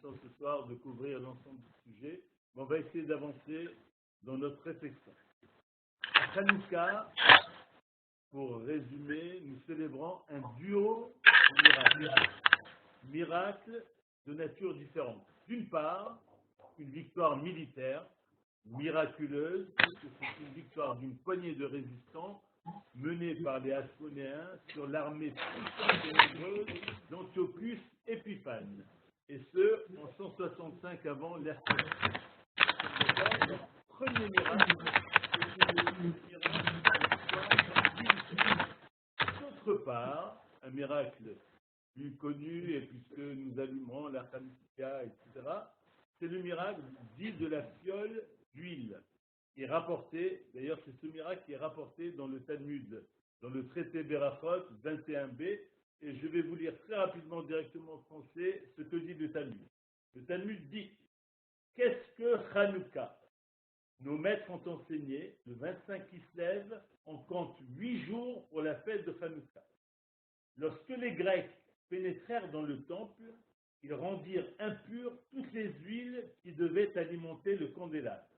temps ce soir de couvrir l'ensemble du sujet, mais on va essayer d'avancer dans notre réflexion. Hanouka, pour résumer, nous célébrons un duo de miracles. Miracles de nature différente. D'une part, une victoire militaire miraculeuse, puisque c'est une victoire d'une poignée de résistants menée par les Hasmonéens sur l'armée puissante et nombreuse d'Antiochus Épiphane, et ce, en 165 avant l'ère chrétienne. Le premier miracle, d'autre part, un miracle plus connu, et puisque nous allumerons la Hanouka, etc., c'est le miracle dit de la fiole d'huile, qui est rapporté, d'ailleurs c'est ce miracle qui est rapporté dans le Talmud, dans le traité Berachot 21b, et je vais vous lire très rapidement directement en français ce que dit le Talmud. Le Talmud dit, qu'est-ce que Hanouka? Nos maîtres ont enseigné, le 25 Kislev, on compte 8 jours pour la fête de Hanouka. Lorsque les Grecs pénétrèrent dans le temple, ils rendirent impures toutes les huiles qui devaient alimenter le candélabre.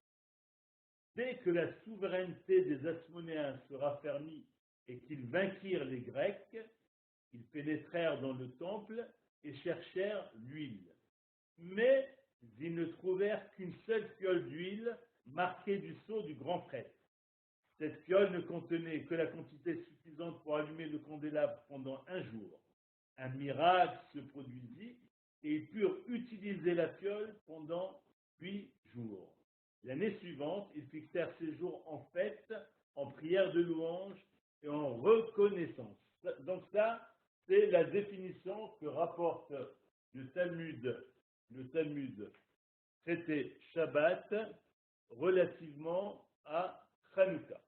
Dès que la souveraineté des Hasmonéens se raffermit et qu'ils vainquirent les Grecs, ils pénétrèrent dans le temple et cherchèrent l'huile. Mais ils ne trouvèrent qu'une seule fiole d'huile marquée du sceau du grand prêtre. Cette fiole ne contenait que la quantité suffisante pour allumer le candélabre pendant un jour. Un miracle se produisit et ils purent utiliser la fiole pendant 8 jours. L'année suivante, ils fixèrent ces jours en fête, en prière de louange et en reconnaissance. Donc ça, c'est la définition que rapporte le Talmud traité Shabbat relativement à Hanouka.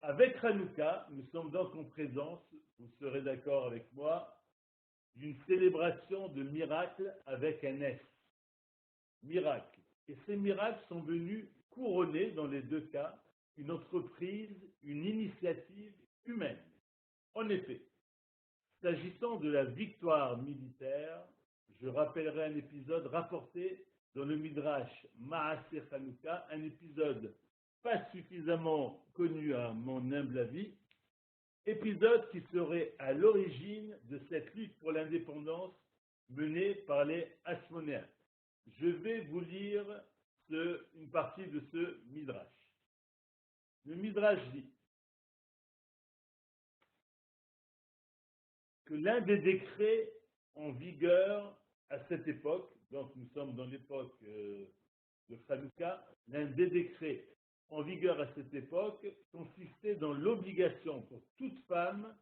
Avec Hanouka, nous sommes donc en présence, vous serez d'accord avec moi, d'une célébration de miracles avec un S. Miracle. Et ces miracles sont venus couronner, dans les deux cas, une entreprise, une initiative humaine. En effet, s'agissant de la victoire militaire, je rappellerai un épisode rapporté dans le Midrash Maaseh Hanouka, un épisode pas suffisamment connu à mon humble avis, épisode qui serait à l'origine de cette lutte pour l'indépendance menée par les Hasmonéens. Je vais vous lire une partie de ce Midrash. Le Midrash dit que l'un des décrets en vigueur à cette époque, donc nous sommes dans l'époque de Hanouka, l'un des décrets en vigueur à cette époque consistait dans l'obligation pour toute femme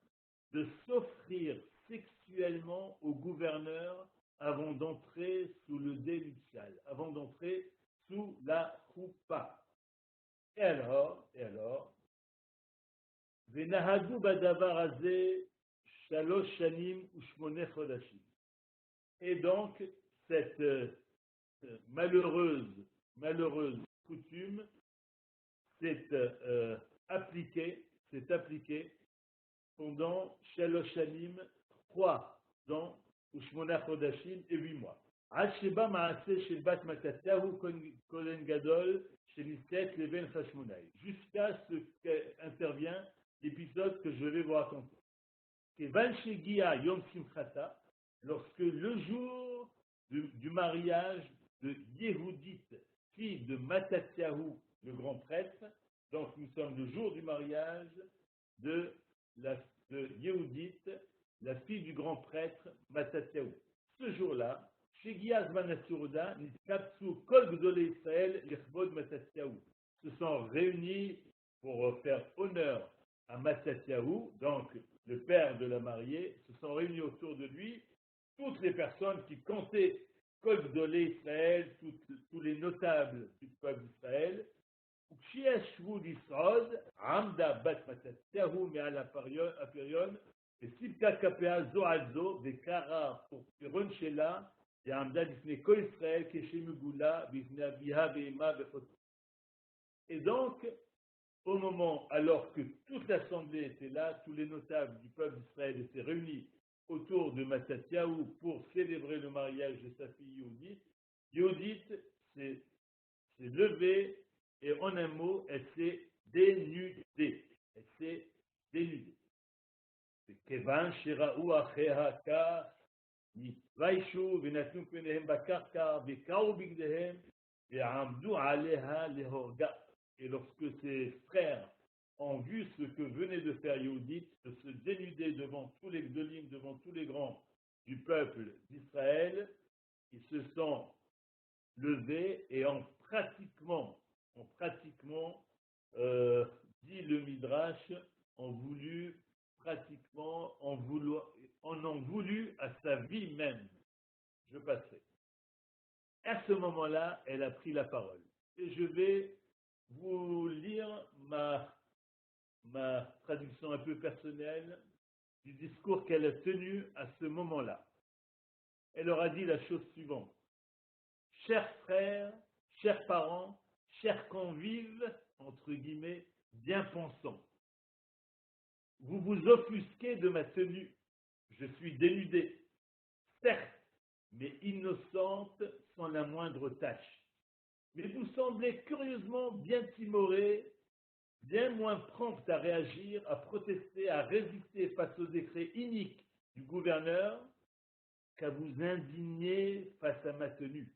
de s'offrir sexuellement au gouverneur avant d'entrer sous le dé nuptial, avant d'entrer sous la choupa. Et alors, Venahadu badavar hazeh shalosh shanim ushmoneh chodashim. Et donc, cette malheureuse coutume s'est appliquée pendant Shalosh Shanim, 3 ans, ou Shmona Chodashim, et 8 mois. Asheba Maaseh Shel Bat Matatyahu Kohen Gadol Shenisket Leven Chashmonai. Jusqu'à ce qu'intervient l'épisode que je vais vous raconter. Kevan Shegia Yom Simchata, lorsque le jour du mariage de Yehudit, fille de Matatyahu, le grand prêtre, donc nous sommes le jour du mariage de Yehudit, la fille du grand prêtre Matatyahu. Ce jour-là, chez Giaz Manasuruda, Nitkapsu Kol Gdolei Israël, Yechvod Matatyahu, se sont réunis pour faire honneur à Matatyahu, donc le père de la mariée, se sont réunis autour de lui, toutes les personnes qui comptaient Kol Gdolei Israël, tous les notables du peuple d'Israël. וכשישבו לשרוד, עמדה בת מתתיהו מעל הפריון, וסיפקה כפיה זו על זו, וקרא פורפירון שלה, ועמדה לפני כל ישראל כשמגולה, בפני אביה ואמה וחותמה. Et donc, au moment, alors que toute l'assemblée était là, tous les notables du peuple d'Israël étaient réunis autour de Mattatiaou pour célébrer le mariage de sa fille Yehudit. Yehudit s'est levée et en un mot, elle s'est dénudée. Elle s'est dénudée. כיוון שראו אחיה כך, נתביישו ונתנו פניהם בקרקע, וקעו בגדיהם, ועמדו עליה להורגה. Et lorsque ses frères ont vu ce que venait de faire Yehudit, de se dénuder devant tous les gdolim, devant tous les grands du peuple d'Israël, ils se sont levés et ont pratiquement, dit le Midrash, ont voulu à sa vie même. Je passerai. À ce moment-là, elle a pris la parole. Et je vais vous lire ma traduction un peu personnelle du discours qu'elle a tenu à ce moment-là. Elle leur a dit la chose suivante. Chers frères, chers parents, chers convives, entre guillemets, bien pensants. Vous vous offusquez de ma tenue. Je suis dénudée, certes, mais innocente sans la moindre tâche. Mais vous semblez curieusement bien timorée, bien moins prompte à réagir, à protester, à résister face au décret inique du gouverneur qu'à vous indigner face à ma tenue.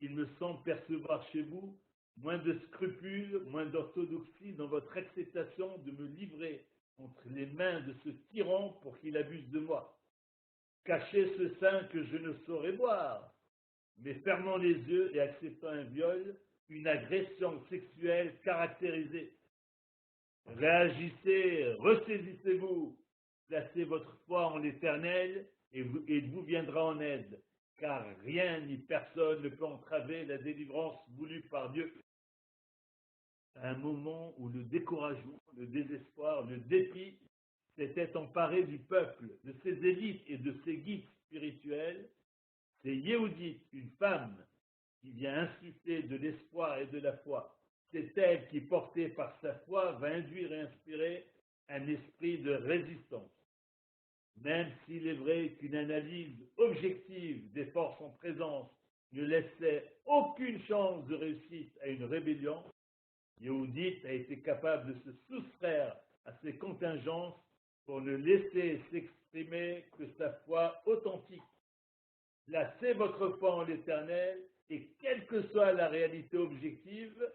Il me semble percevoir chez vous moins de scrupules, moins d'orthodoxie dans votre acceptation de me livrer entre les mains de ce tyran pour qu'il abuse de moi. Cachez ce sein que je ne saurais boire, mais fermant les yeux et acceptant un viol, une agression sexuelle caractérisée. Réagissez, ressaisissez-vous, placez votre foi en l'Éternel et il vous viendra en aide, car rien ni personne ne peut entraver la délivrance voulue par Dieu. À un moment où le découragement, le désespoir, le dépit s'étaient emparés du peuple, de ses élites et de ses guides spirituels, c'est Yehudit, une femme, qui vient insuffler de l'espoir et de la foi. C'est elle qui, portée par sa foi, va induire et inspirer un esprit de résistance. Même s'il est vrai qu'une analyse objective des forces en présence ne laissait aucune chance de réussite à une rébellion, Yehudit a été capable de se soustraire à ces contingences pour ne laisser s'exprimer que sa foi authentique. Placez votre foi en l'Éternel et quelle que soit la réalité objective,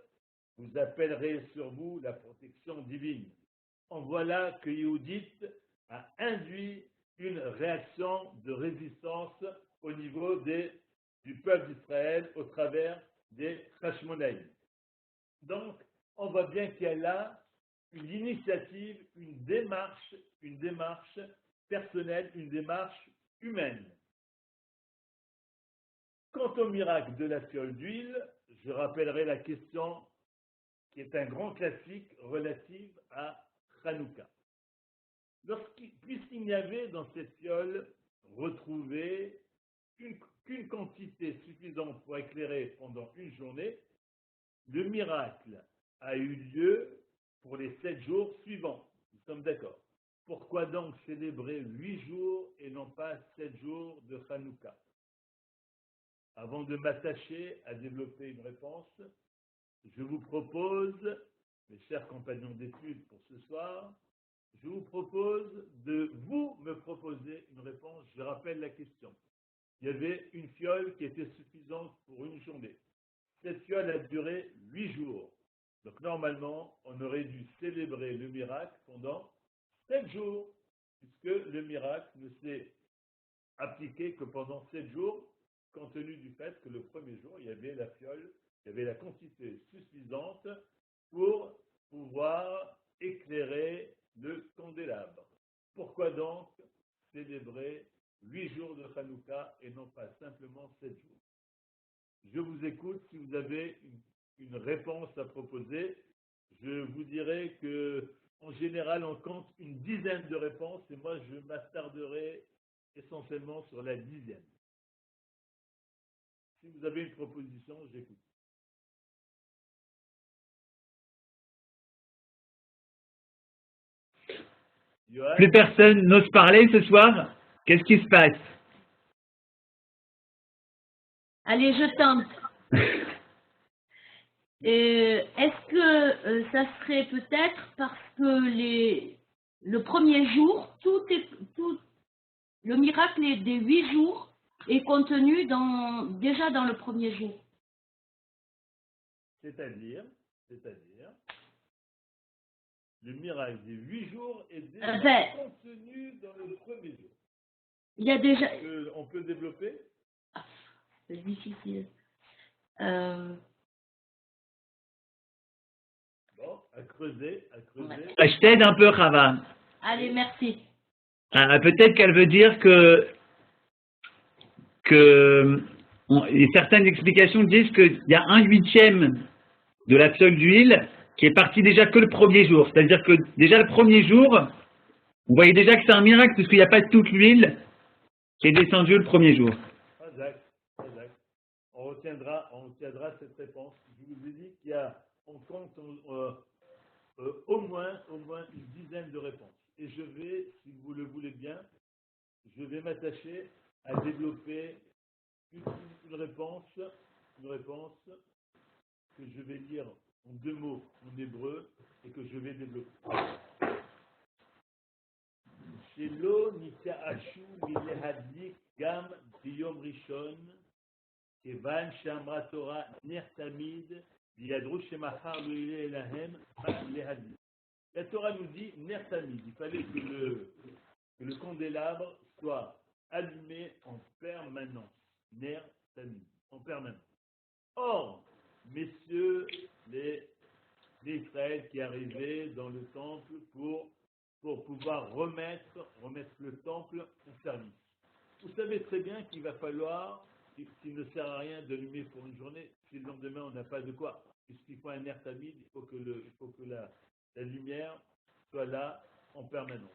vous appellerez sur vous la protection divine. En voilà que Yehudit a induit une réaction de résistance au niveau du peuple d'Israël au travers des Hashmonaïm. Donc, on voit bien qu'il y a là une initiative, une démarche personnelle, une démarche humaine. Quant au miracle de la fiole d'huile, je rappellerai la question qui est un grand classique relative à Hanouka. Puisqu'il n'y avait dans cette fiole retrouvée qu'une quantité suffisante pour éclairer pendant une journée, le miracle a eu lieu pour les 7 jours suivants. Nous sommes d'accord. Pourquoi donc célébrer 8 jours et non pas 7 jours de Hanouka? Avant de m'attacher à développer une réponse, je vous propose, mes chers compagnons d'études pour ce soir, je vous propose de vous me proposer une réponse. Je rappelle la question. Il y avait une fiole qui était suffisante pour une journée. Cette fiole a duré 8 jours. Donc normalement, on aurait dû célébrer le miracle pendant 7 jours, puisque le miracle ne s'est appliqué que pendant 7 jours, compte tenu du fait que le premier jour, il y avait la fiole, il y avait la quantité suffisante pour pouvoir éclairer le candélabre. Pourquoi donc célébrer 8 jours de Hanouka et non pas simplement 7 jours? Je vous écoute si vous avez une réponse à proposer. Je vous dirai que en général, on compte une dizaine de réponses et moi, je m'attarderai essentiellement sur la 10e. Si vous avez une proposition, j'écoute. Plus personne n'ose parler ce soir? Qu'est-ce qui se passe? Allez, je tente. Est-ce que ça serait peut-être parce que le premier jour, le miracle des 8 jours est contenu déjà dans le premier jour? C'est-à-dire, le miracle des 8 jours est déjà contenu dans le premier jour. Il y a déjà... On peut développer? C'est difficile. Bon, à creuser. Je t'aide un peu, Chava. Allez, merci. Peut-être qu'elle veut dire que certaines explications disent qu'il y a 1/8 de la fiole d'huile qui est parti déjà que le premier jour. C'est-à-dire que déjà le premier jour, vous voyez déjà que c'est un miracle puisqu'il n'y a pas toute l'huile qui est descendue le premier jour. Exact. On retiendra cette réponse. Je vous ai dit qu'il y a, on compte au moins une dizaine de réponses. Et je vais, si vous le voulez bien, je vais m'attacher à développer une réponse que je vais lire en 2 mots en hébreu et que je vais développer. Shelo nita'ashu milehadlik gam biyom rishon kevan she'amra Torah ner tamid v'yadru shemachar lo yileh lahem lehadlik. La Torah nous dit ner tamid. Il fallait que le candélabre soit allumé en permanence. Ner tamid, en permanence. Or, messieurs les d'Israël qui arrivaient dans le temple pour pouvoir remettre le temple en service. Vous savez très bien qu'il va falloir, qu'il ne sert à rien d'allumer pour une journée, si le lendemain on n'a pas de quoi. Puisqu'il faut un air tamide, il faut que la lumière soit là en permanence.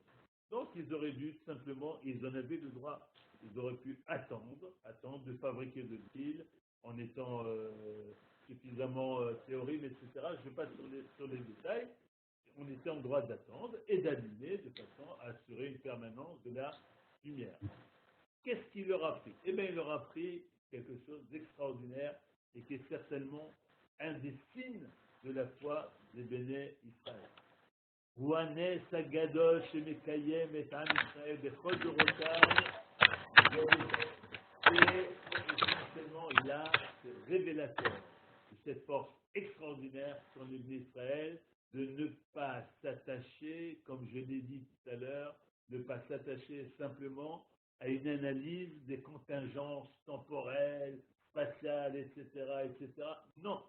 Donc ils auraient dû simplement, ils en avaient le droit, ils auraient pu attendre de fabriquer de l'huile en étant suffisamment théorique, etc. Je ne vais pas sur les détails. On était en droit d'attendre et d'allumer de façon à assurer une permanence de la lumière. Qu'est-ce qu'il leur a pris? Eh bien, il leur a pris quelque chose d'extraordinaire et qui est certainement un des signes de la foi des béné Israël. Rouanes Agadosh Mekayem et Am Israël Bechol Dorotai. Et essentiellement là, c'est révélateur de cette force extraordinaire qu'ont les béné Israël de ne pas s'attacher, comme je l'ai dit tout à l'heure, ne pas s'attacher simplement à une analyse des contingences temporelles, spatiales, etc., etc. Non,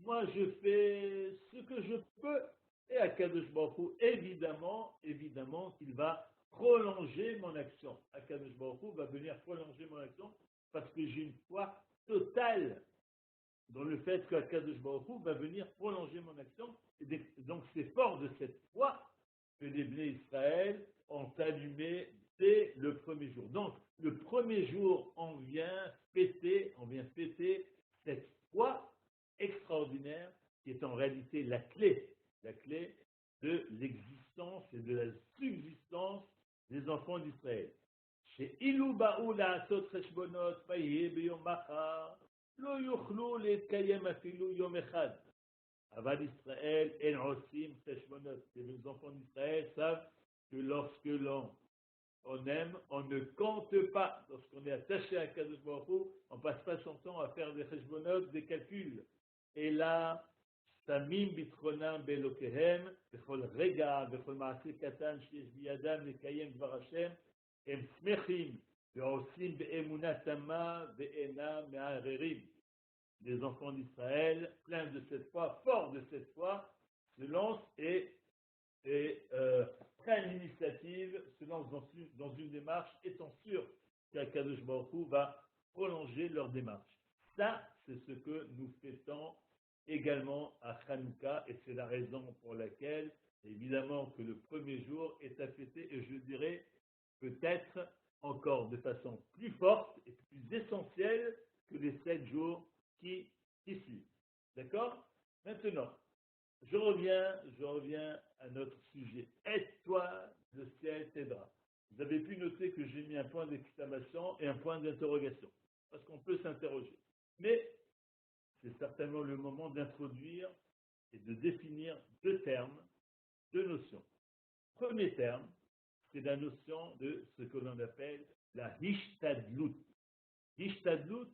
moi je fais ce que je peux, et Akadosh Baruch Hu, évidemment qu'il va prolonger mon action. Akadosh Baruch Hu va venir prolonger mon action parce que j'ai une foi totale dans le fait qu'Akadosh Baruch Hu va venir prolonger mon action. Et donc c'est fort de cette foi que les Bnei Israël ont allumé dès le premier jour. Donc le premier jour, on vient fêter cette foi extraordinaire qui est en réalité la clé de l'existence et de la subsistance des enfants d'Israël. Chez Ilou Baou la Asot Cheshbonot Paye Beyom Machar לא יוכלו להתקיים אפילו יום אחד. אבל ישראל אין עושים חשבונות. Les enfants d'Israël savent que lorsque on aime, on ne compte pas. Lorsqu'on est attaché à Kadosh Baruch Hu, on ne passe pas son temps à faire des cheshbonot, des calculs. Et là, samim bitronam belokehem, bechol rega, bechol maaseh katan, sheyesh biyadam, lekayem dvar Hashem, הם שמחים ועושים באמונה תמה ואינם מערערים. Les enfants d'Israël, pleins de cette foi, forts de cette foi, se lancent et prennent l'initiative, se lancent dans une démarche, étant sûrs qu'Akadosh Baruch Hu va prolonger leur démarche. Ça, c'est ce que nous fêtons également à Hanouka, et c'est la raison pour laquelle, évidemment, que le premier jour est à fêter, et je dirais peut-être encore de façon plus forte et plus essentielle que les 7 jours qui suivent. D'accord? Maintenant, je reviens à notre sujet. Aide-toi, le ciel t'aidera. Vous avez pu noter que j'ai mis un point d'exclamation et un point d'interrogation. Parce qu'on peut s'interroger. Mais c'est certainement le moment d'introduire et de définir deux termes, deux notions. Premier terme, c'est la notion de ce que l'on appelle la hishtadlut. Hishtadlut,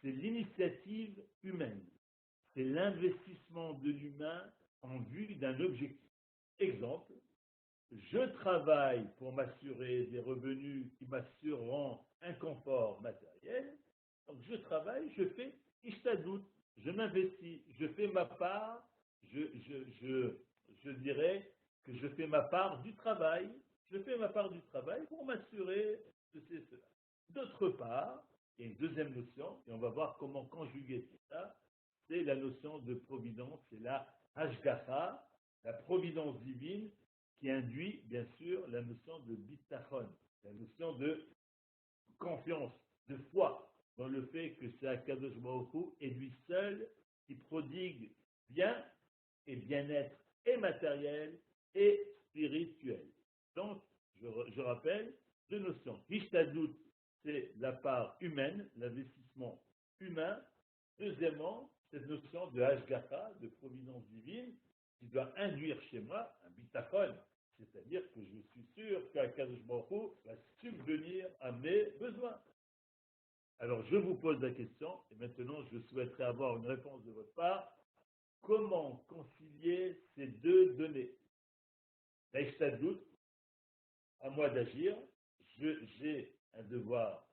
c'est l'initiative humaine. C'est l'investissement de l'humain en vue d'un objectif. Exemple, je travaille pour m'assurer des revenus qui m'assureront un confort matériel. Donc je travaille, je fais hishtadlut, je m'investis, je fais ma part, je dirais que je fais ma part du travail, je fais ma part du travail pour m'assurer ceci et cela. D'autre part, il y a une deuxième notion, et on va voir comment conjuguer tout ça, c'est la notion de providence, c'est la hashgacha, la providence divine, qui induit, bien sûr, la notion de bitachon, la notion de confiance, de foi, dans le fait que c'est Akadosh Baruch Hu et lui seul qui prodigue bien et bien-être et matériel et spirituel. Donc, je rappelle deux notions. Hishtadlut, c'est la part humaine, l'investissement humain. Deuxièmement, cette notion de hashgacha, de providence divine, qui doit induire chez moi un bitachon, c'est-à-dire que je suis sûr qu'Akadosh Baruch Hu va subvenir à mes besoins. Alors, je vous pose la question, et maintenant, je souhaiterais avoir une réponse de votre part. Comment concilier ces deux données? La hishtadlut, à moi d'agir, j'ai un devoir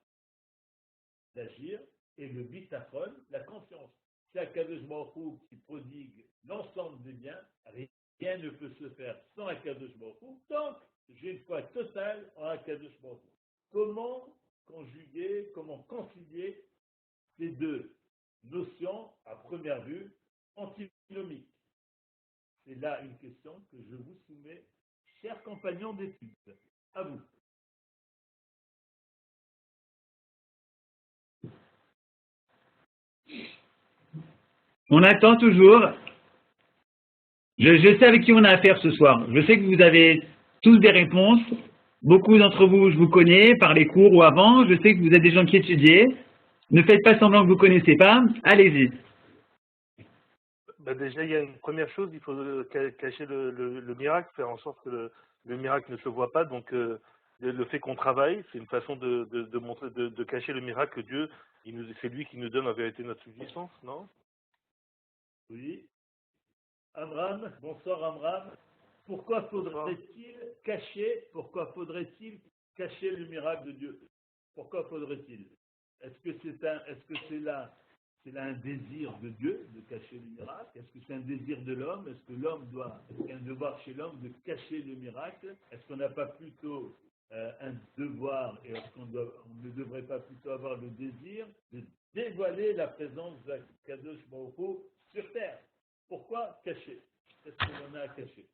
d'agir, et le bitachon, la confiance. C'est Akadosh Baruch Hu qui prodigue l'ensemble des biens, rien ne peut se faire sans Akadosh Baruch Hu, donc j'ai une foi totale en Akadosh Baruch Hu. Comment conjuguer, comment concilier ces deux notions, à première vue, antinomiques? C'est là une question que je vous soumets, chers compagnons d'études. À vous. On attend toujours. Je sais avec qui on a affaire ce soir. Je sais que vous avez tous des réponses. Beaucoup d'entre vous, je vous connais par les cours ou avant. Je sais que vous êtes des gens qui étudiez. Ne faites pas semblant que vous ne connaissez pas. Allez-y. Déjà, il y a une première chose, il faut cacher le miracle, faire en sorte que le miracle ne se voit pas. Donc, le fait qu'on travaille, c'est une façon de montrer, de cacher le miracle que Dieu, c'est lui qui nous donne en vérité notre subsistance, non? Oui. Amram, bonsoir Amram. Pourquoi faudrait-il cacher le miracle de Dieu? Pourquoi faudrait-il? Est-ce que c'est là un désir de Dieu de cacher le miracle? Est-ce que c'est un désir de l'homme? Est-ce qu'il y a un devoir chez l'homme de cacher le miracle? Est-ce qu'on n'a pas plutôt un devoir et est-ce qu'on ne devrait pas plutôt avoir le désir de dévoiler la présence de Kadosh Baruch Hu sur terre? Pourquoi cacher? Qu'est-ce qu'on a à cacher?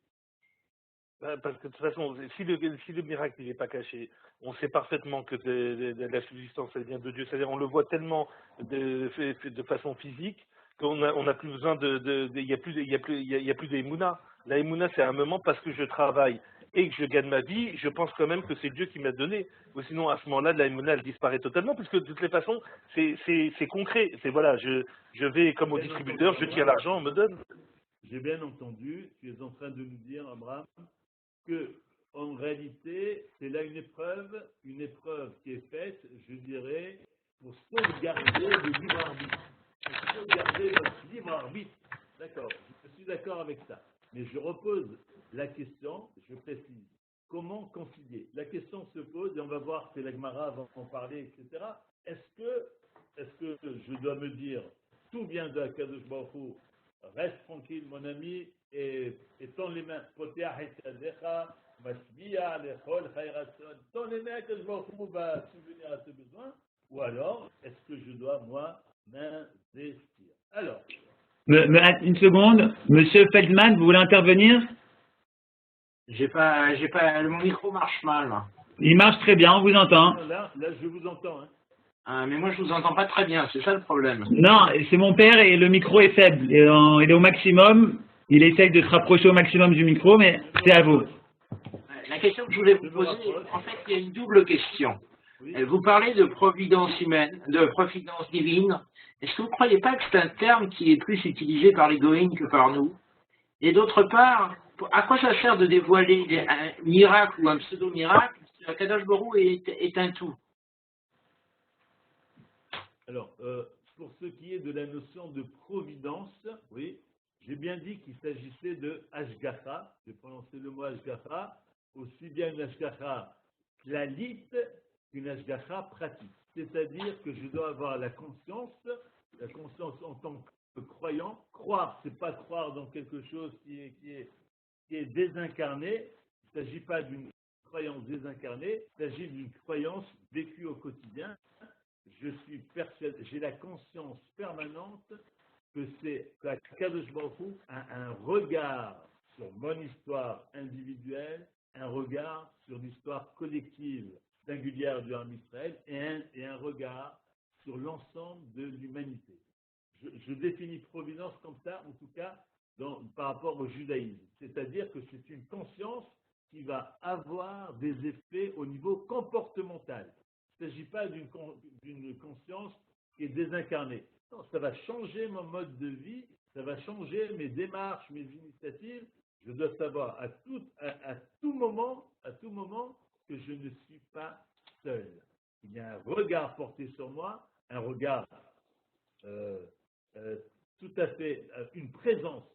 Parce que de toute façon, si le miracle n'est pas caché, on sait parfaitement que la subsistance elle vient de Dieu. C'est-à-dire on le voit tellement de façon physique qu'on n'a plus besoin il n'y a plus d'émouna. La émouna, c'est un moment parce que je travaille et que je gagne ma vie, je pense quand même que c'est Dieu qui m'a donné. Ou sinon, à ce moment-là, la émouna, elle disparaît totalement, puisque de toutes les façons, c'est concret. C'est voilà, je vais comme au distributeur, je tire l'argent, on me donne. J'ai bien entendu, tu es en train de nous dire, Abraham, que en réalité, c'est là une épreuve qui est faite, je dirais, pour sauvegarder le libre arbitre. Pour sauvegarder notre libre arbitre. D'accord, je suis d'accord avec ça. Mais je repose la question, je précise, comment concilier? La question se pose, et on va voir, c'est la Gemara va en parler, etc. Est-ce que je dois me dire, tout vient de Akadosh Baruch Hu, reste tranquille, mon ami, et tends les mains. Tends les mains, Akadosh Baruch Hu va subvenir à tes besoins. Ou alors, est-ce que je dois, moi, m'investir? Alors. Une seconde. Monsieur Feldman, vous voulez intervenir? Mon micro marche mal. Il marche très bien, on vous entend. Là, je vous entends. Hein. Mais moi, je vous entends pas très bien, c'est ça le problème. Non, c'est mon père et le micro est faible. Il est au maximum. Il essaye de se rapprocher au maximum du micro, mais c'est à vous. La question que je voulais vous poser, en fait, il y a une double question. Oui. Vous parlez de providence humaine, de providence divine. Est-ce que vous ne croyez pas que c'est un terme qui est plus utilisé par les goïms que par nous? Et d'autre part, à quoi ça sert de dévoiler un miracle ou un pseudo-miracle si la Kadosh Baruch Hu est un tout? Alors, pour ce qui est de la notion de providence, oui, j'ai bien dit qu'il s'agissait de Ashgacha. J'ai prononcé le mot Ashgacha, aussi bien une Ashgacha clalite qu'une Ashgacha pratique. C'est-à-dire que je dois avoir la conscience en tant que croyant. Croire, c'est pas croire dans quelque chose qui est désincarné. Il ne s'agit pas d'une croyance désincarnée, il s'agit d'une croyance vécue au quotidien. Je suis persuadé, j'ai la conscience permanente que c'est que Kadosh Baruch Hu a un regard sur mon histoire individuelle, un regard sur l'histoire collective singulière du Ham Israël et un regard sur l'ensemble de l'humanité. Je définis providence comme ça, en tout cas, par rapport au judaïsme. C'est-à-dire que c'est une conscience qui va avoir des effets au niveau comportemental. Il ne s'agit pas d'une conscience qui est désincarnée. Non, ça va changer mon mode de vie, ça va changer mes démarches, mes initiatives. Je dois savoir à tout moment que je ne suis pas seul. Il y a un regard porté sur moi, un regard tout à fait, une présence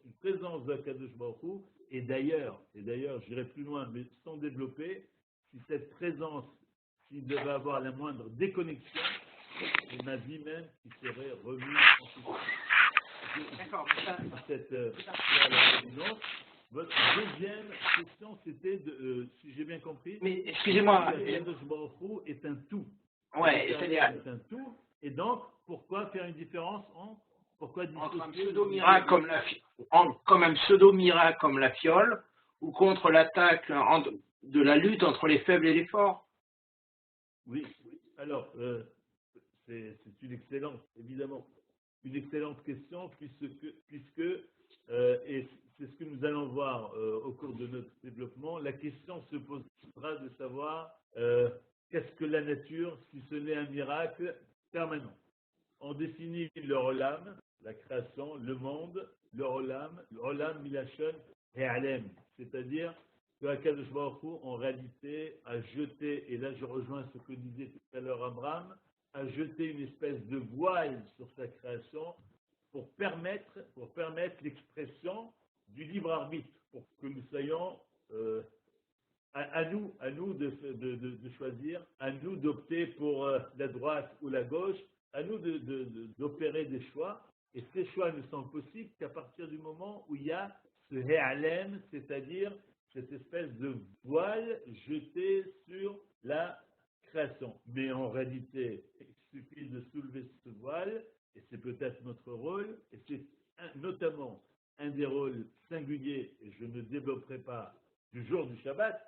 de Kadosh Baruch Hu. Et d'ailleurs, j'irai plus loin, mais sans développer, si cette présence, s'il devait avoir la moindre déconnexion, c'est ma vie même qui serait remise en question. D'accord. Votre deuxième question, c'était, si j'ai bien compris, Mais excusez-moi. Kadosh Baruch Hu est un tout. Ouais, c'est-à-dire C'est un tout. Et donc, pourquoi faire une différence pourquoi entre un dissocier pseudo-miracle comme un pseudo-miracle comme la fiole, ou contre l'attaque de la lutte entre les faibles et les forts? Oui. Alors, c'est une excellente, évidemment, une excellente question puisque et c'est ce que nous allons voir au cours de notre développement. La question se posera de savoir qu'est-ce que la nature si ce n'est un miracle permanent. On définit le Olam, la création, le monde, le Olam Milachon et Alem, c'est-à-dire que Akadosh Baruch Hu, en réalité, a jeté, et là je rejoins ce que disait tout à l'heure Abraham, a jeté une espèce de voile sur sa création pour permettre l'expression du libre arbitre, pour que nous soyons à nous de choisir, à nous d'opter pour la droite ou la gauche, à nous d'opérer des choix. Et ces choix ne sont possibles qu'à partir du moment où il y a ce He'alem, c'est-à-dire cette espèce de voile jeté sur la création. Mais en réalité, il suffit de soulever ce voile, et c'est peut-être notre rôle, et c'est notamment un des rôles singuliers, et je ne développerai pas du jour du Shabbat.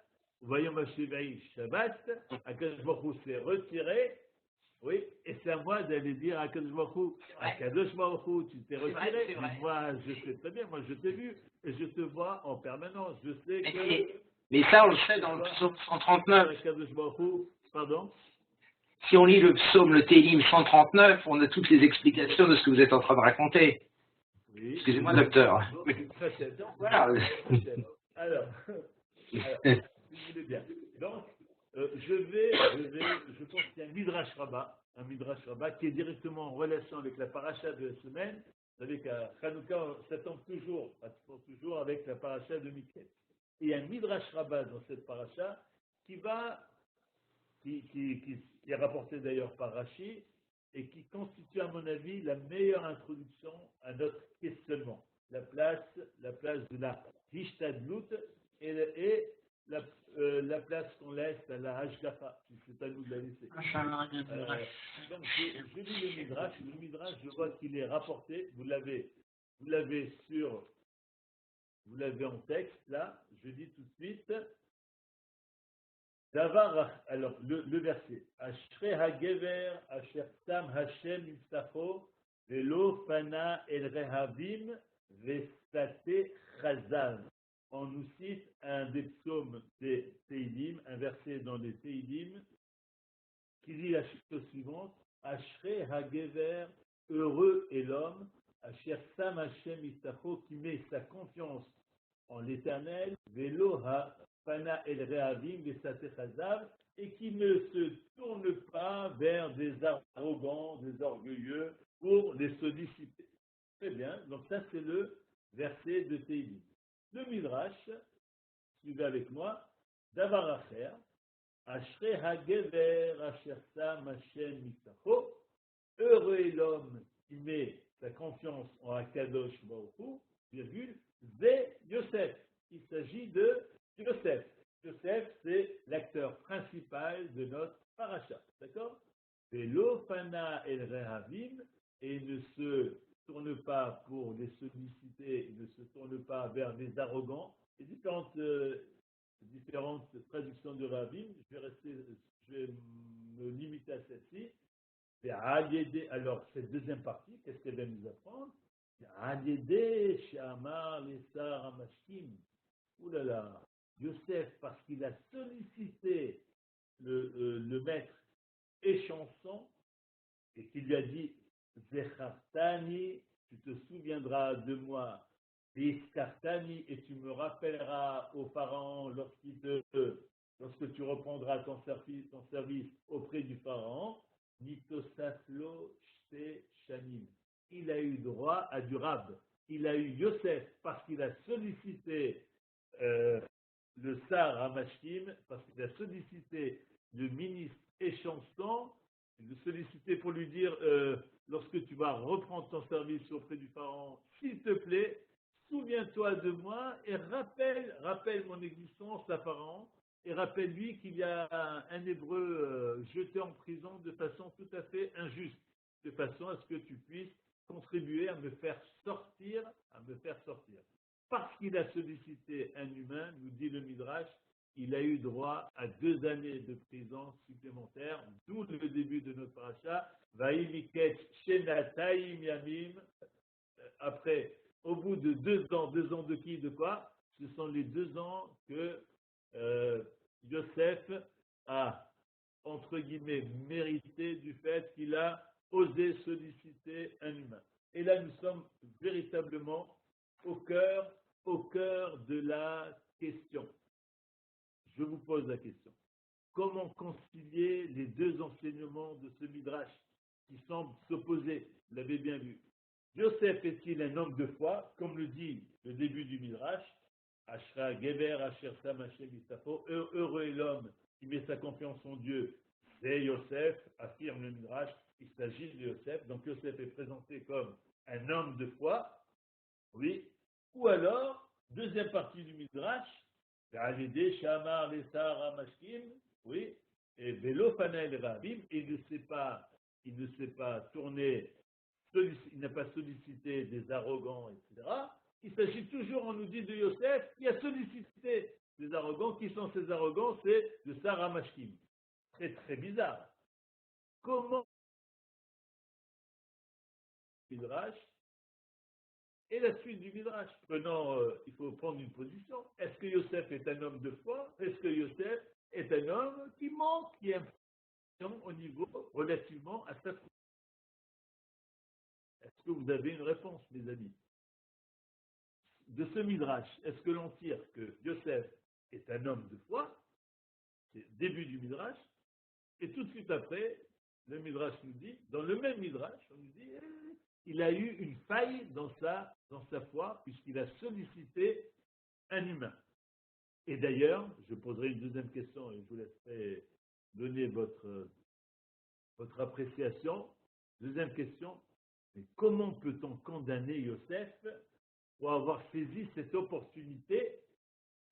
Voyons Hashivai Shabbat, Akadosh Baruch Hu s'est retiré, oui, et c'est à moi d'aller dire à Akadosh Baruch Hu, Akadosh Baruch Hu, tu t'es retiré, mais moi je sais très bien, moi je t'ai vu, et je te vois en permanence, je sais que... Mais ça on le sait dans le psaume 139. Akadosh Baruch Hu, pardon. Si on lit le psaume, le Télim 139, on a toutes les explications de ce que vous êtes en train de raconter. Oui. Excusez-moi, docteur. Voilà. Alors, si vous voulez bien. Donc, je pense qu'il y a un Midrash Rabbah qui est directement en relation avec la paracha de la semaine. Vous savez qu'à Hanouka, on s'attend toujours avec la paracha de Mikel. Et il y a un Midrash Rabbah dans cette paracha qui est rapporté d'ailleurs par Rashi et qui constitue à mon avis la meilleure introduction à notre questionnement. La place de la Hishtadlut et la place qu'on laisse à la Hashgacha, si c'est à nous de la laisser. Donc je lis le Midrash, je vois qu'il est rapporté, vous l'avez en texte là, je dis tout de suite. Davar, alors le verset. Ashrei hagever asher tam Hashem yiftacho velo fana el rehavim vestate chazav. On nous cite un des psaumes des Teilim, un verset dans les Teilim, qui dit la chose suivante, Ashrei Hagever, heureux est l'homme, Asher Sam Hashem Istacho, qui met sa confiance en l'éternel, Velo Pana El Rehavim, Vesatechazav, et qui ne se tourne pas vers des arrogants, des orgueilleux, pour les solliciter. Très bien, donc ça c'est le verset de Teilim. Le Midrash, suivez avec moi, Davar Acher, Ashrei Hagever, Asher Sam Hashem Mistacho, heureux est l'homme qui met sa confiance en Akadosh Baruch Hu, virgule, Zé Yosef. Il s'agit de Yosef. Yosef, c'est l'acteur principal de notre paracha. D'accord? Velo Pana El Rehavim, et ne se tourne pas pour les solliciter, ne se tourne pas vers les arrogants. Les différentes traductions de Rehavim, je vais me limiter à celle-ci. Alors, cette deuxième partie, qu'est-ce qu'elle va nous apprendre? Ouh là là, Yosef, parce qu'il a sollicité le maître échanson et qu'il lui a dit Zechartani, tu te souviendras de moi, Viskartani, et tu me rappelleras aux parents lorsque tu reprendras ton service auprès du pharaon. Nitosaflo Shte Shanim. Il a eu droit à du rab. Il a eu Yosef parce qu'il a sollicité le Sar Hamashkim, parce qu'il a sollicité le ministre échanson, de solliciter pour lui dire lorsque tu vas reprendre ton service auprès du pharaon, s'il te plaît, souviens-toi de moi et rappelle mon existence à pharaon. Et rappelle-lui qu'il y a un Hébreu jeté en prison de façon tout à fait injuste, de façon à ce que tu puisses contribuer à me faire sortir. Parce qu'il a sollicité un humain, nous dit le Midrash, il a eu droit à 2 années de prison supplémentaires, d'où le début de notre paracha, Vaïmiket Shenataim Yamim. Après, au bout de 2 ans de qui, de quoi? Ce sont les 2 ans que Yosef a, entre guillemets, mérité du fait qu'il a osé solliciter un humain. Et là, nous sommes véritablement au cœur de la question. Je vous pose la question. Comment concilier les 2 enseignements de ce Midrash qui semblent s'opposer? Vous l'avez bien vu. Yosef est-il un homme de foi, comme le dit le début du Midrash? Ashra Geber, Asher Sam Hashem Yisafo, heureux est l'homme qui met sa confiance en Dieu. C'est Yosef, affirme le Midrash, il s'agit de Yosef. Donc Yosef est présenté comme un homme de foi, oui. Ou alors, deuxième partie du Midrash, Galidé, Shamar, Lessar, Amashkim, oui, et Velo Fanel Rabim, il ne s'est pas tourné, il n'a pas sollicité des arrogants, etc. Il s'agit toujours, on nous dit, de Yosef qui a sollicité des arrogants. Qui sont ces arrogants? C'est de Sarah Mashkim. Très très bizarre. Comment Midrash et la suite du Midrash? Il faut prendre une position. Est-ce que Yosef est un homme de foi? Est-ce que Yosef est un homme qui manque, qui est au niveau relativement à sa foi? Est-ce que vous avez une réponse, mes amis? De ce Midrash, est-ce que l'on tire que Yosef est un homme de foi? C'est le début du Midrash. Et tout de suite après, le Midrash nous dit, dans le même Midrash, on nous dit, il a eu une faille dans sa foi, puisqu'il a sollicité un humain. Et d'ailleurs, je poserai une deuxième question et je vous laisserai donner votre appréciation. Deuxième question, mais comment peut-on condamner Yosef pour avoir saisi cette opportunité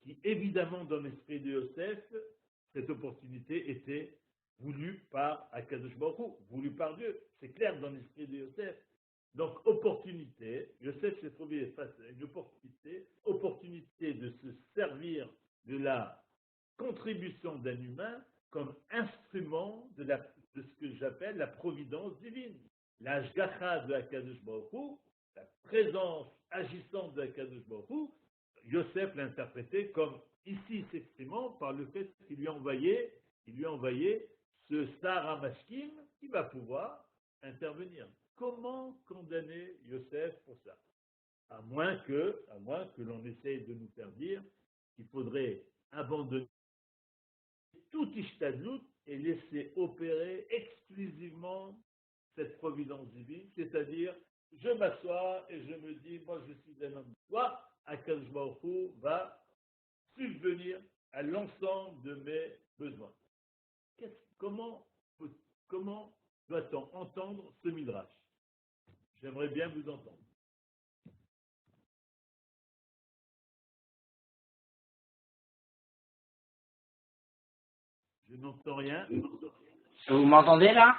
qui, évidemment, dans l'esprit de Yosef, cette opportunité était voulue par Akadosh Baruch Hu, voulue par Dieu. C'est clair dans l'esprit de Yosef. Donc, opportunité, Yosef s'est trouvé face à une opportunité de se servir de la contribution d'un humain comme instrument de ce que j'appelle la providence divine. L'ashgacha de Akadosh Baruch Hu, la présence agissante de Akadosh Baruch Hu, Yosef l'a interprété comme ici s'exprimant par le fait qu'il lui a envoyé ce Sarah Mashkim qui va pouvoir intervenir. Comment condamner Yosef pour ça? À moins que l'on essaye de nous faire dire qu'il faudrait abandonner tout Ishtadlout et laisser opérer exclusivement cette providence divine, c'est-à-dire, je m'assois et je me dis, moi je suis un homme de foi, Akadosh Baruch Hu va subvenir à l'ensemble de mes besoins. Comment doit-on entendre ce midrash? J'aimerais bien vous entendre. Je n'entends rien. Vous m'entendez là?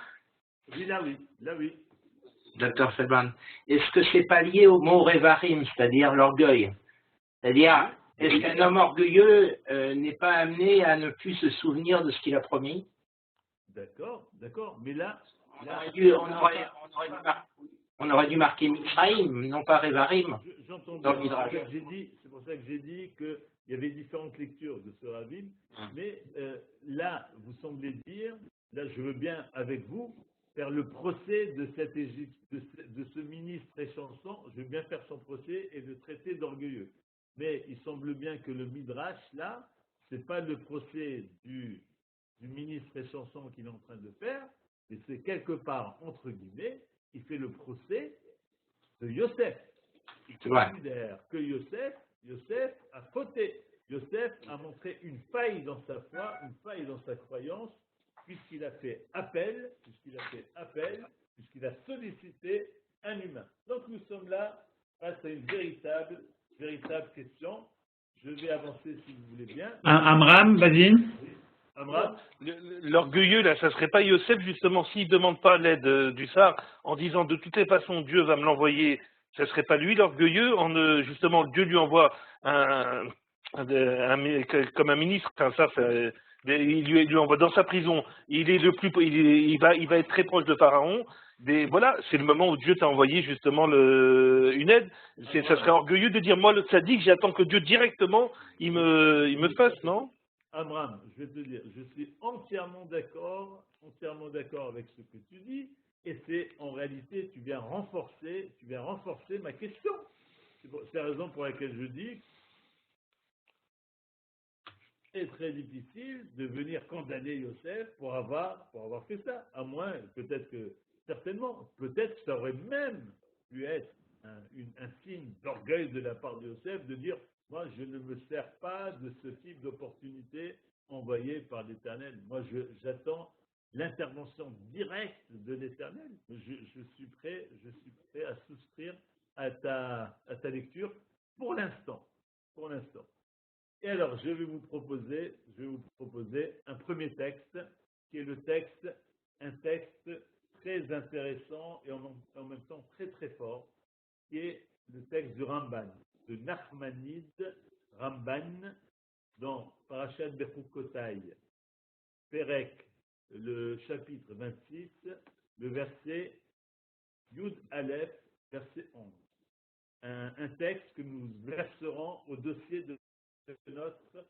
Oui, là oui. Docteur Feldman. Est-ce que c'est pas lié au mot Revarim, c'est-à-dire l'orgueil? C'est-à-dire, est-ce qu'un homme orgueilleux n'est pas amené à ne plus se souvenir de ce qu'il a promis? D'accord. Mais là, on aurait dû marquer Mithraïm, non pas Revarim. J'entends dans bien. le Midrash. C'est pour ça que j'ai dit qu'il y avait différentes lectures de ce ravim. Mais là, vous semblez dire, là, je veux bien avec vous faire le procès de cet Égypte, de ce ministre échanson. Je veux bien faire son procès et le traiter d'orgueilleux. Mais il semble bien que le Midrash, là, c'est pas le procès du ministre échanson qu'il est en train de faire, mais c'est quelque part, entre guillemets, il fait le procès de Yosef. Il considère que Yosef a fauté. Yosef a montré une faille dans sa foi, une faille dans sa croyance, puisqu'il a fait appel, puisqu'il a sollicité un humain. Donc nous sommes là face à une véritable question. Je vais avancer si vous voulez bien. Amram, vas-y. Oui. Amram. L'orgueilleux, là, ça serait pas Yosef, justement, s'il ne demande pas l'aide du Sar, en disant de toutes les façons, Dieu va me l'envoyer, ça serait pas lui l'orgueilleux, justement, Dieu lui envoie comme un ministre, il lui envoie dans sa prison, il va être très proche de Pharaon. Voilà, c'est le moment où Dieu t'a envoyé justement une aide. Ça serait orgueilleux de dire, moi, le tzaddik, j'attends que Dieu directement, il me fasse, non? Amram, je vais te dire, je suis entièrement d'accord avec ce que tu dis, et c'est en réalité, tu viens renforcer ma question. C'est la raison pour laquelle je dis c'est très difficile de venir condamner Yosef pour avoir fait ça. À moins, peut-être que ça aurait même pu être un signe d'orgueil de la part de Yosef de dire moi, je ne me sers pas de ce type d'opportunité envoyée par l'Éternel. Moi, j'attends l'intervention directe de l'Éternel. Je suis prêt à souscrire à ta lecture pour l'instant. Et alors, je vais vous proposer un premier texte, qui est un texte très intéressant et en même temps très très fort, qui est le texte du Ramban, de Nachmanide Ramban, dans Parashat Bechukotai, Perek, le chapitre 26, le verset Yud Aleph, verset 11. Un texte que nous verserons au dossier de notre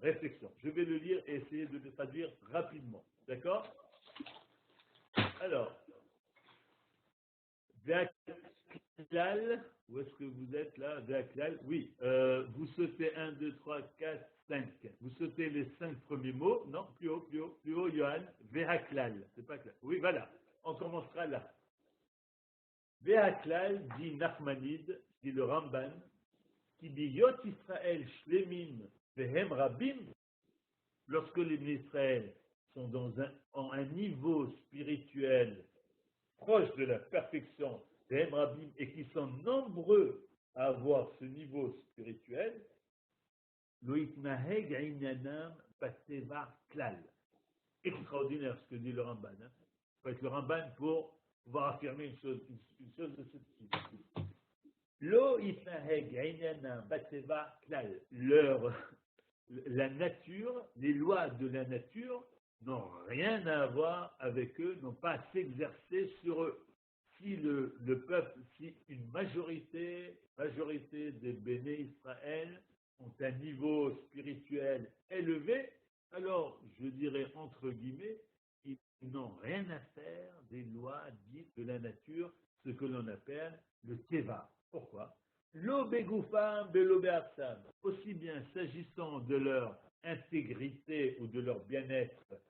réflexion. Je vais le lire et essayer de le traduire rapidement. D'accord? Alors, Ve'aklal, où est-ce que vous êtes là? Ve'aklal, oui. Vous sautez 1, 2, 3, 4, 5. Vous sautez les 5 premiers mots. Non, plus haut, Johan. Ve'aklal. C'est pas clair. Oui, voilà. On commencera là. Ve'aklal, dit Nachmanide, dit le Ramban, qui dit Yot Israël Shlemim Vehem Rabim, lorsque les Israël sont en un niveau spirituel proche de la perfection, Vehem Rabim, et qui sont nombreux à avoir ce niveau spirituel, Loïtnaheg Ainyanam Bateva Klal. Extraordinaire ce que dit le Ramban. Il faut être le Ramban pour pouvoir affirmer une chose de ce type. Lo Itnaheg Ainyanam Bateva Klal. La nature, les lois de la nature n'ont rien à avoir avec eux, n'ont pas à s'exercer sur eux. Si le peuple, si une majorité des béné Israël ont un niveau spirituel élevé, alors je dirais entre guillemets, ils n'ont rien à faire des lois dites de la nature, ce que l'on appelle le teva. Pourquoi? Lo begoufam belo be'atsam. Aussi bien s'agissant de leur intégrité ou de leur bien-être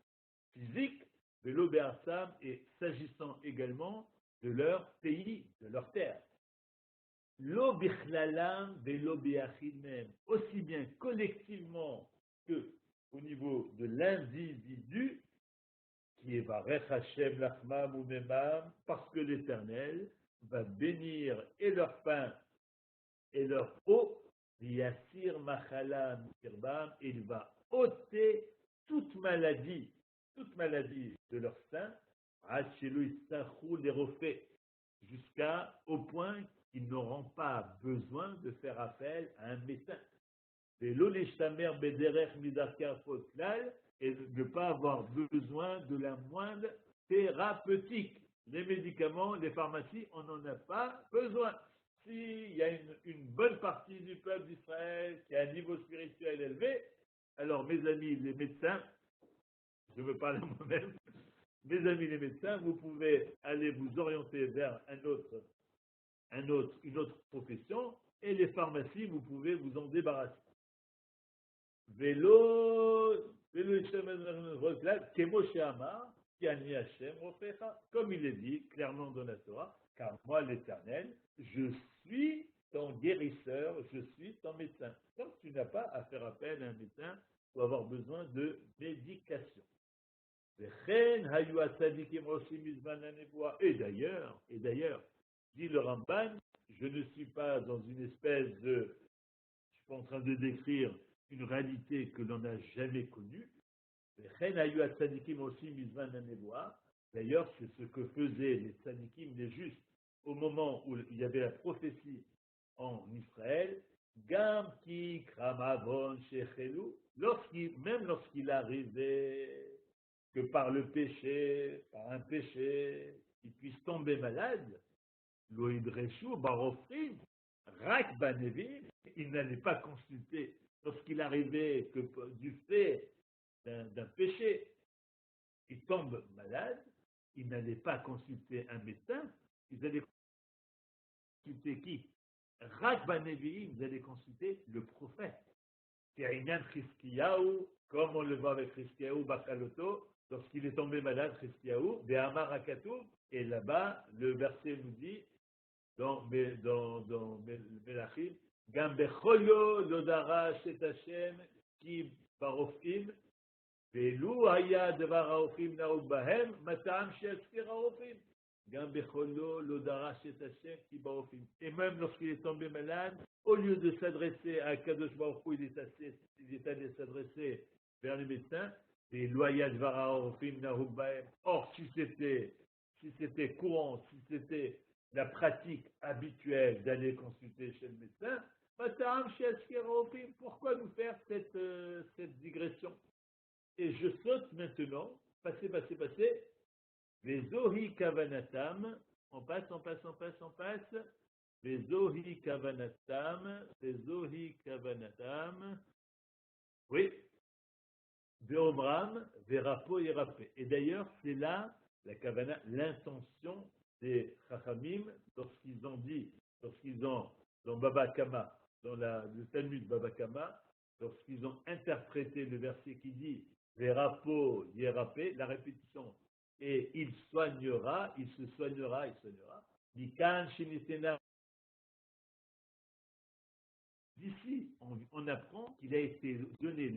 physique, belo be'atsam, et s'agissant également de leur pays, de leur terre. Lo bichlalam belo be'achid même. Aussi bien collectivement que au niveau de l'individu, qui est Varech Hashem Lachmam ou Memam, parce que l'Éternel va bénir et leur pain et leur eau, Yassir Machalam Kirbam, et il va ôter toute maladie de leur sein, les refait, jusqu'au point qu'ils n'auront pas besoin de faire appel à un médecin. Et de ne pas avoir besoin de la moindre thérapeutique. Les médicaments, les pharmacies, on n'en a pas besoin. S'il y a une bonne partie du peuple d'Israël qui a un niveau spirituel élevé, alors mes amis les médecins, je veux parler moi-même, mes amis les médecins, vous pouvez aller vous orienter vers une autre profession, et les pharmacies, vous pouvez vous en débarrasser. Comme il est dit clairement dans la Torah, car moi l'Éternel, je suis ton guérisseur, je suis ton médecin. Donc tu n'as pas à faire appel à un médecin pour avoir besoin de médication. Et d'ailleurs, dit le Ramban, je ne suis pas dans une espèce de, je suis pas en train de décrire une réalité que l'on n'a jamais connue. D'ailleurs, c'est ce que faisaient les tzadikim, les justes, au moment où il y avait la prophétie en Israël, même lorsqu'il arrivait que par un péché, il puisse tomber malade, il n'allait pas consulter lorsqu'il arrivait que du fait d'un péché, il tombe malade, il n'allait pas consulter un médecin, ils allaient consulter qui? Ils allaient consulter le prophète. Comme on le voit avec Chizkiyahu Bakaloto, lorsqu'il est tombé malade, Chizkiyahu, et là-bas, le verset nous dit, dans Melachim, Gam becholyo lodara shet Hashem ki barofim, ve'lu haya devar haofim naug bahem, matam she'askir haofim. Gam becholyo lodara shet Hashem ki barofim. Et même lorsqu'il est tombé malade, au lieu de s'adresser à Kadosh Baruch Hu, il est allé s'adresser vers les médecins, ve'lu haya devar haofim naug bahem. Or, si c'était courant, si c'était la pratique habituelle d'aller consulter chez le médecin, pourquoi nous faire cette digression? Et je saute maintenant, passez, les ohi kavanatam, on passe, les ohi kavanatam, oui, veomram, verapo yerapé. Et d'ailleurs, c'est là la kavana, l'intention des Chachamim, lorsqu'ils ont dans Baba Kama, dans le Talmud Baba Kama, lorsqu'ils ont interprété le verset qui dit Verapo Yerapé, la répétition, et il se soignera. Mikan Shinitena. D'ici, on apprend qu'il a été donné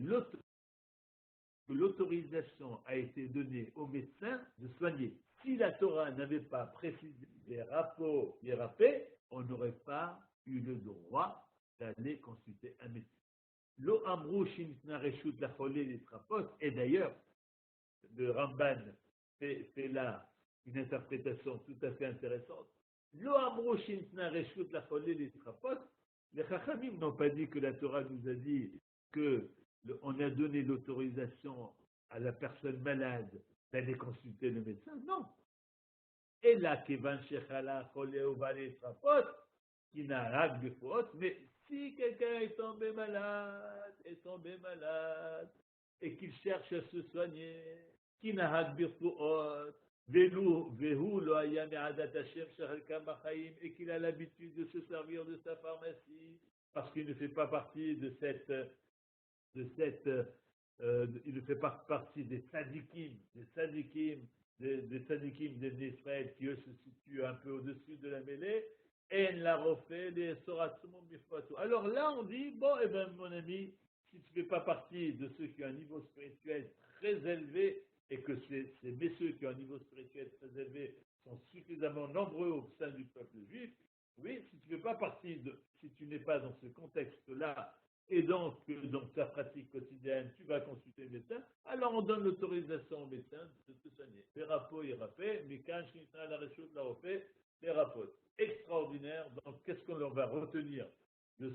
l'autorisation a été donnée au médecin de soigner. Si la Torah n'avait pas précisé les rapports Yerapé, on n'aurait pas eu le droit d'aller consulter un médecin. Lo amrou shinitna reshut la cholé les trapot, et d'ailleurs, le Ramban fait là une interprétation tout à fait intéressante. Lo amrou shinitna reshut la cholé les trapot, les Chachamim n'ont pas dit que la Torah nous a dit que on a donné l'autorisation à la personne malade d'aller consulter le médecin. Non. Et là, Kevan Shechala, Cholé ou Valé Trapot, qui n'a rag de faute, mais si quelqu'un est tombé malade, et qu'il cherche à se soigner, כי נהג ברפואות, והוא לא היה מעדת השם שחלקם בחיים, et qu'il a l'habitude de se servir de sa pharmacie, parce qu'il ne fait pas partie il ne fait pas partie des tzadikim, des Israël qui eux se situent un peu au-dessus de la mêlée, et la refait les soratsumon bifrato. Alors là, on dit, bon, eh ben, mon ami, si tu ne fais pas partie de ceux qui ont un niveau spirituel très élevé, et que ces messieurs qui ont un niveau spirituel très élevé sont suffisamment nombreux au sein du peuple juif, oui, si tu ne fais pas partie si tu n'es pas dans ce contexte-là, et donc dans ta pratique quotidienne, tu vas consulter le médecin, alors on donne l'autorisation au médecin de te soigner. Pérapo, irapé, mais quand je suis à la réchaud de la refait, pérapo. Extraordinaire. Donc, qu'est-ce qu'on leur va retenir de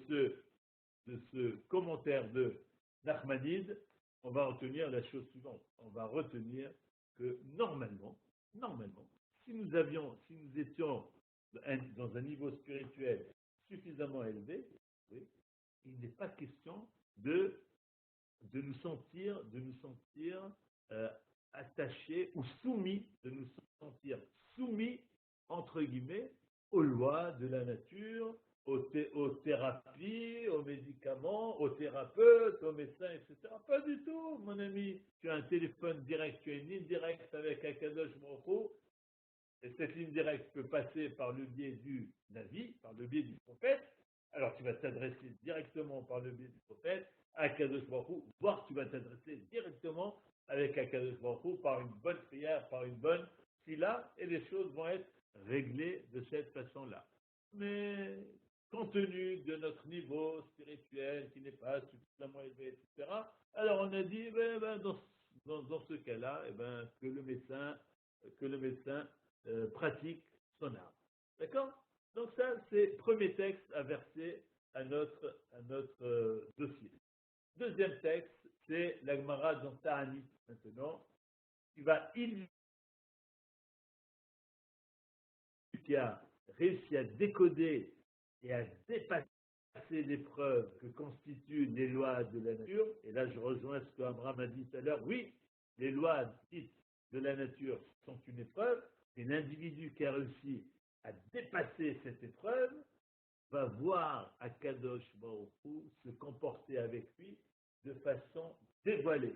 ce commentaire de Nachmanide? On va retenir la chose suivante. On va retenir que normalement, si nous étions dans un niveau spirituel suffisamment élevé, oui, il n'est pas question de nous sentir attachés ou soumis, de nous sentir soumis, entre guillemets, aux lois de la nature, aux thérapies, aux médicaments, aux thérapeutes, aux médecins, etc. Pas du tout, mon ami. Tu as un téléphone direct, tu as une ligne directe avec Akadosh Baruch Hu, et cette ligne directe peut passer par le biais du Navi, par le biais du prophète. Alors tu vas t'adresser directement par le biais du prophète à Akadosh Baruch Hu, voire tu vas t'adresser directement avec Akadosh Baruch Hu par une bonne prière, par une bonne fila, et les choses vont être réglées de cette façon-là. Mais compte tenu de notre niveau spirituel qui n'est pas suffisamment élevé, etc., alors on a dit, dans ce cas-là, que le médecin pratique son art. D'accord? Donc ça, c'est le premier texte à verser à notre dossier. Deuxième texte, c'est la Gemara dans Ta'anit, maintenant, qui a réussi à décoder et à dépasser l'épreuve que constituent les lois de la nature. Et là, je rejoins ce qu'Abraham a dit tout à l'heure. Oui, les lois dites de la nature sont une épreuve, et l'individu qui a réussi à dépasser cette épreuve va voir Akadosh Baruch Hu se comporter avec lui de façon dévoilée.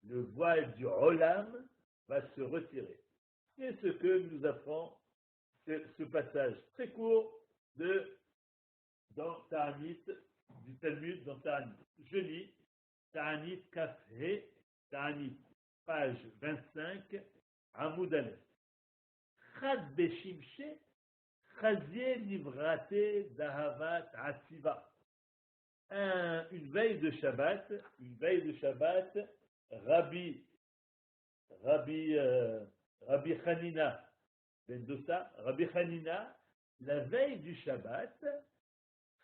Le voile du Olam va se retirer. C'est ce que nous apprend ce passage très court dans Ta'anit, du Talmud dans Ta'anit. Je lis Ta'anit Kafhe, Ta'anit, page 25, Amoud Aleph. Chad Beshimche, Chazier Livrate Dahavat Atziva. Une veille de Shabbat, Rabbi Hanina ben Dosa, Rabbi Hanina, la veille du Shabbat,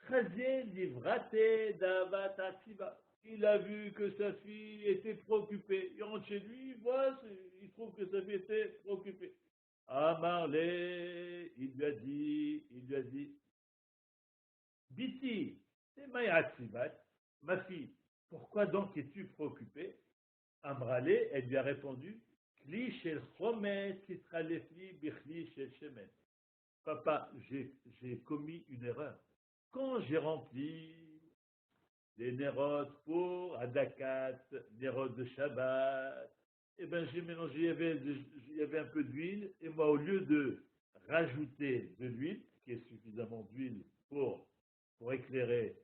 Chazier Livrate Dahavat Atziva. Il a vu que sa fille était préoccupée. Il rentre chez lui, il trouve que sa fille était préoccupée. Amarle, il lui a dit, Biti, c'est Mayatsibat, ma fille, pourquoi donc es-tu préoccupée? Amrale, elle lui a répondu, Kli shel chomet titralefli bichli shel shemen. Papa, j'ai commis une erreur. Quand j'ai rempli les nérotes pour Adakat, nérotes de Shabbat, j'ai mélangé, il y avait un peu d'huile, et moi, au lieu de rajouter de l'huile, qui est suffisamment d'huile pour éclairer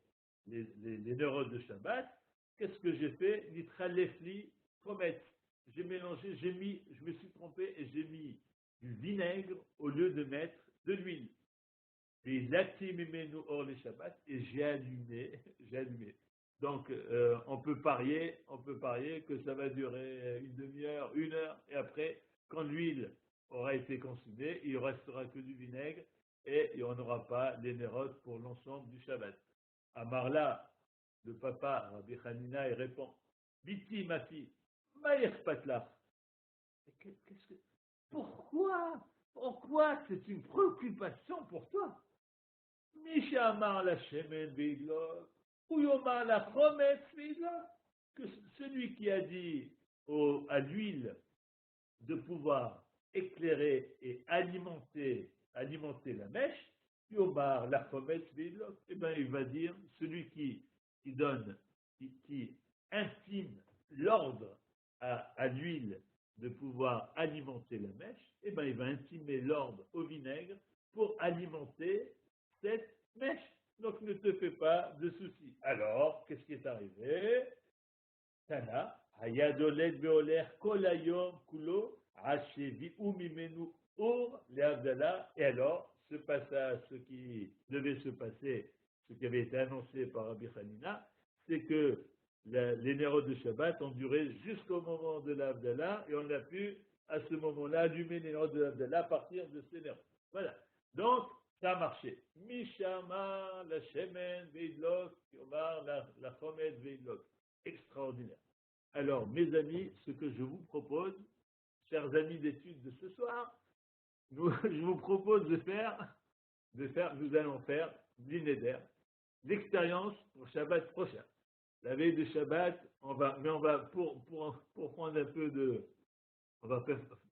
les neurones de Shabbat, qu'est-ce que j'ai fait? Nitralefli, promet. J'ai mélangé, je me suis trompé et j'ai mis du vinaigre au lieu de mettre de l'huile. Et les Shabbat, et j'ai allumé. Donc, on peut parier que ça va durer une demi-heure, 1 heure, et après, quand l'huile aura été consumée, il ne restera que du vinaigre, et on n'aura pas les nérotes pour l'ensemble du Shabbat. Amarla, le papa, Rabbi Hanina, il répond, Biti, ma fille, Maïr Patla. Pourquoi c'est une préoccupation pour toi? Misha Amar la Shemen Beidlot, ou Yomar la Chometz Beidlot, que celui qui a dit à l'huile de pouvoir éclairer et alimenter la mèche, Yomar, la Chometz, eh bien, il va dire, celui qui donne, qui intime l'ordre à l'huile de pouvoir alimenter la mèche, eh bien, il va intimer l'ordre au vinaigre pour alimenter cette mèche. Donc, ne te fais pas de soucis. Alors, qu'est-ce qui est arrivé? Tana, Hayadoled Beoler, Kolayom, Kulo, Hachevi, Umimenu, Ur, Leavdala. Et alors, ce passage, ce qui devait se passer, ce qui avait été annoncé par Rabbi Hanina, c'est que les Nérot de Shabbat ont duré jusqu'au moment de l'Avdala et on a pu, à ce moment-là, allumer les Nérot de l'Avdala à partir de ces Nérot. Voilà. Donc, ça a marché. Mishama, la Shemen, Veidlok, Yomar, la Chomet, Veidlok. Extraordinaire. Alors, mes amis, ce que je vous propose, chers amis d'études de ce soir, je vous propose de faire, nous allons faire l'Inéder, l'expérience pour Shabbat prochain. La veille de Shabbat, on va pour prendre un peu de, on va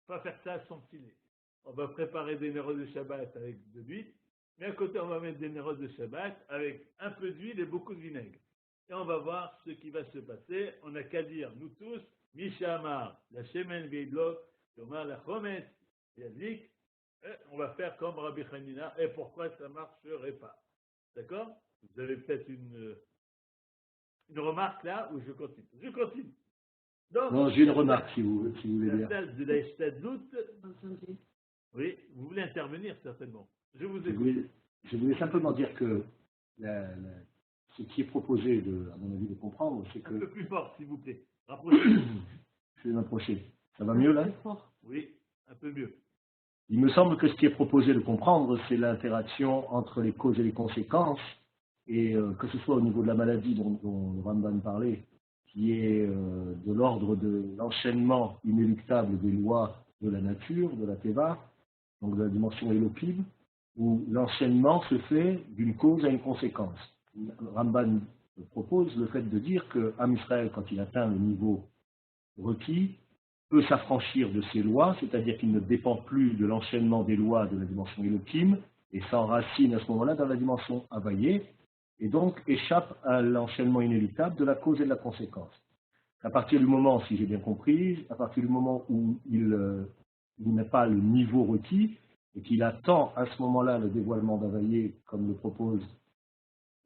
pas faire ça sans filer. On va préparer des néros de Shabbat avec de l'huile, mais à côté, on va mettre des néros de Shabbat avec un peu d'huile et beaucoup de vinaigre. Et on va voir ce qui va se passer. On n'a qu'à dire, nous tous, Misha Amar, la Shemen Veidlok, Yomar la Chomet, Yazik, on va faire comme Rabbi Hanina. Et pourquoi ça ne marcherait pas? D'accord? Vous avez peut-être une remarque là ou je continue? Je continue. Donc, Non, j'ai une remarque si vous voulez la bien. place de la Estadlout, Entendu. oui, vous voulez intervenir certainement. Je vous écoute. Je voulais simplement dire que ce qui est proposé, à mon avis, de comprendre, c'est Un que... peu plus fort, s'il vous plaît. Rapprochez-vous. Je vais m'approcher. Ça va mieux là? Oui, un peu mieux. Il me semble que ce qui est proposé de comprendre, c'est l'interaction entre les causes et les conséquences, et que ce soit au niveau de la maladie dont le Ramban parlait, qui est de l'ordre de l'enchaînement inéluctable des lois de la nature, de la Teva, donc de la dimension Elohim, où l'enchaînement se fait d'une cause à une conséquence. Ramban propose le fait de dire que Am Israël, quand il atteint le niveau requis, peut s'affranchir de ces lois, c'est-à-dire qu'il ne dépend plus de l'enchaînement des lois de la dimension Elohim et s'enracine à ce moment-là dans la dimension Havayé, et donc échappe à l'enchaînement inéluctable de la cause et de la conséquence. À partir du moment, si j'ai bien compris, à partir du moment où il n'a pas le niveau requis et qu'il attend à ce moment-là le dévoilement d'Havayé, comme le propose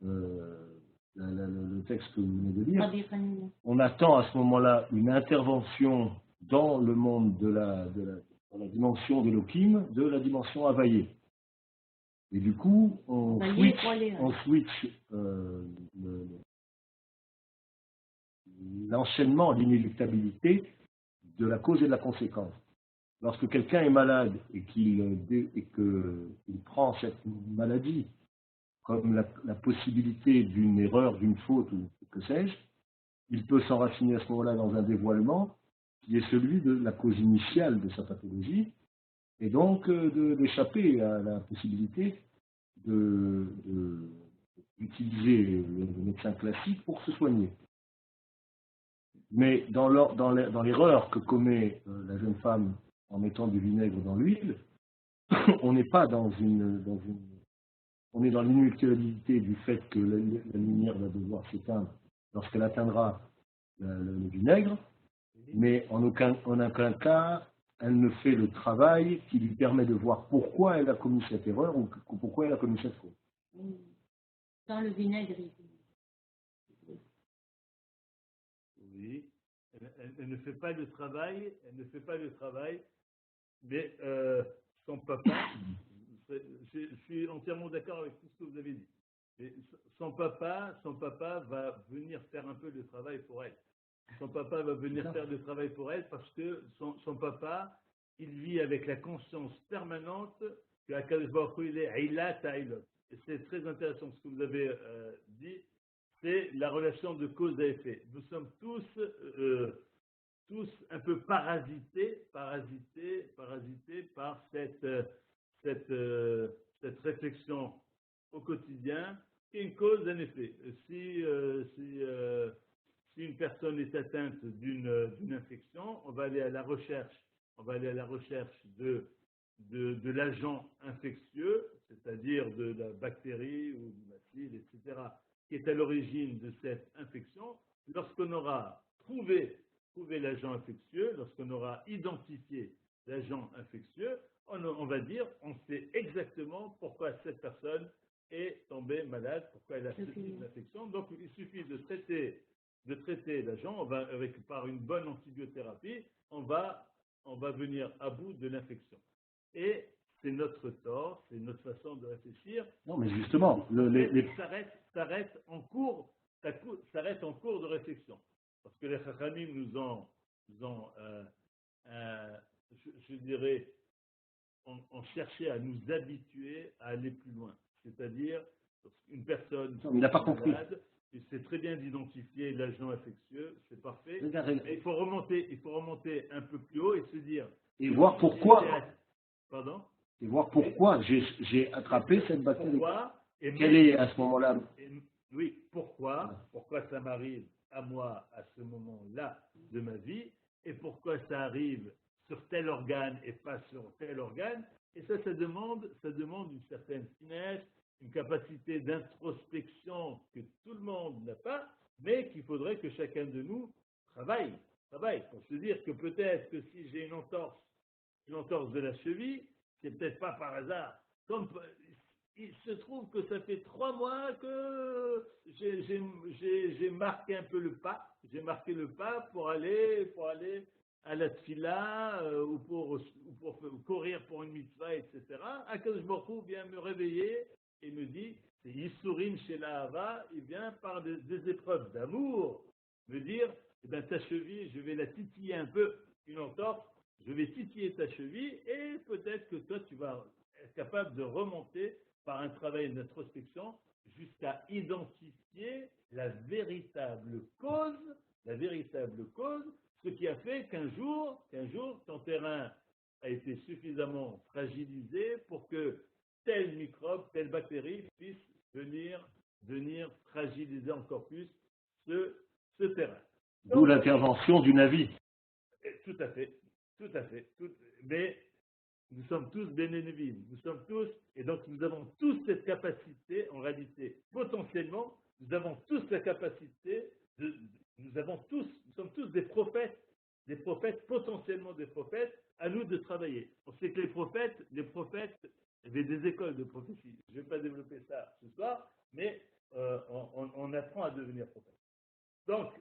le texte que vous venez de lire, Rabbi Hanina. on attend à ce moment-là une intervention dans le monde dans la dimension d'Elohim, de la dimension Havayé. Et du coup, on switch l'enchaînement, l'inéluctabilité de la cause et de la conséquence. Lorsque quelqu'un est malade et qu'il prend cette maladie comme la possibilité d'une erreur, d'une faute ou que sais-je, il peut s'enraciner à ce moment-là dans un dévoilement qui est celui de la cause initiale de sa pathologie, et donc d'échapper à la possibilité d'utiliser le médecin classique pour se soigner. Mais dans l'erreur que commet la jeune femme en mettant du vinaigre dans l'huile, on n'est pas on est dans l'inéluctabilité du fait que la lumière va devoir s'éteindre lorsqu'elle atteindra le vinaigre, mais en aucun cas, elle ne fait le travail qui lui permet de voir pourquoi elle a commis cette erreur ou pourquoi elle a commis cette faute. Dans le vinaigre. Oui, elle ne fait pas le travail, mais son papa, je suis entièrement d'accord avec tout ce que vous avez dit. Et son papa va venir faire un peu le travail pour elle. Son papa va venir faire le travail pour elle parce que son papa, il vit avec la conscience permanente que Akadosh Baruch Hu, il est Eilat Hailot. Et c'est très intéressant ce que vous avez dit, c'est la relation de cause à effet. Nous sommes tous un peu parasités par cette réflexion au quotidien qui est une cause d'un effet. Si une personne est atteinte d'une infection, on va aller à la recherche on va aller à la recherche de l'agent infectieux, c'est-à-dire de la bactérie ou du bacille, etc., qui est à l'origine de cette infection. Lorsqu'on aura trouvé l'agent infectieux, lorsqu'on aura identifié l'agent infectieux, on va dire, on sait exactement pourquoi cette personne est tombée malade, pourquoi elle a subi une infection. Donc, il suffit de traiter l'agent, par une bonne antibiothérapie, on va venir à bout de l'infection. Et c'est notre tort, c'est notre façon de réfléchir. Non, mais justement, Ça reste en cours de réflexion. Parce que les Chachamim nous ont je dirais, on cherchait à nous habituer à aller plus loin. C'est-à-dire, une personne il n'a pas compris. malade, c'est très bien d'identifier l'agent infectieux, c'est parfait. Mais il faut remonter un peu plus haut et se dire. Et voir pourquoi. Pardon? Et voir pourquoi j'ai attrapé cette bactérie. Pourquoi? Et quelle est à ce moment-là? Oui, pourquoi ça m'arrive à moi à ce moment-là de ma vie, et pourquoi ça arrive sur tel organe et pas sur tel organe. Et ça demande une certaine finesse, une capacité d'introspection que tout le monde n'a pas, mais qu'il faudrait que chacun de nous travaille pour se dire que peut-être que si j'ai une entorse de la cheville, c'est peut-être pas par hasard. Comme il se trouve que ça fait 3 mois que j'ai marqué un peu le pas. J'ai marqué le pas pour aller à la tfila ou pour courir pour une mitzvah, etc. Akadosh Baruch Hu vient me réveiller et me dit, c'est Yisourim chez la Hava, il vient par des épreuves d'amour me dire, eh bien, ta cheville, je vais la titiller un peu, une entorse, je vais titiller ta cheville et peut-être que toi, tu vas être capable de remonter par un travail d'introspection jusqu'à identifier la véritable cause, ce qui a fait qu'un jour, ton terrain a été suffisamment fragilisé pour que tel microbe, telle bactérie puisse venir fragiliser encore plus ce terrain. D'où l'intervention du Navi. Tout à fait. Mais nous sommes tous Bénénévim, et donc nous avons tous cette capacité, en réalité, potentiellement, nous avons tous la capacité, nous sommes tous des prophètes, potentiellement des prophètes, à nous de travailler. On sait que les prophètes, il y avait des écoles de prophétie. Je ne vais pas développer ça ce soir, mais on apprend à devenir prophète. Donc,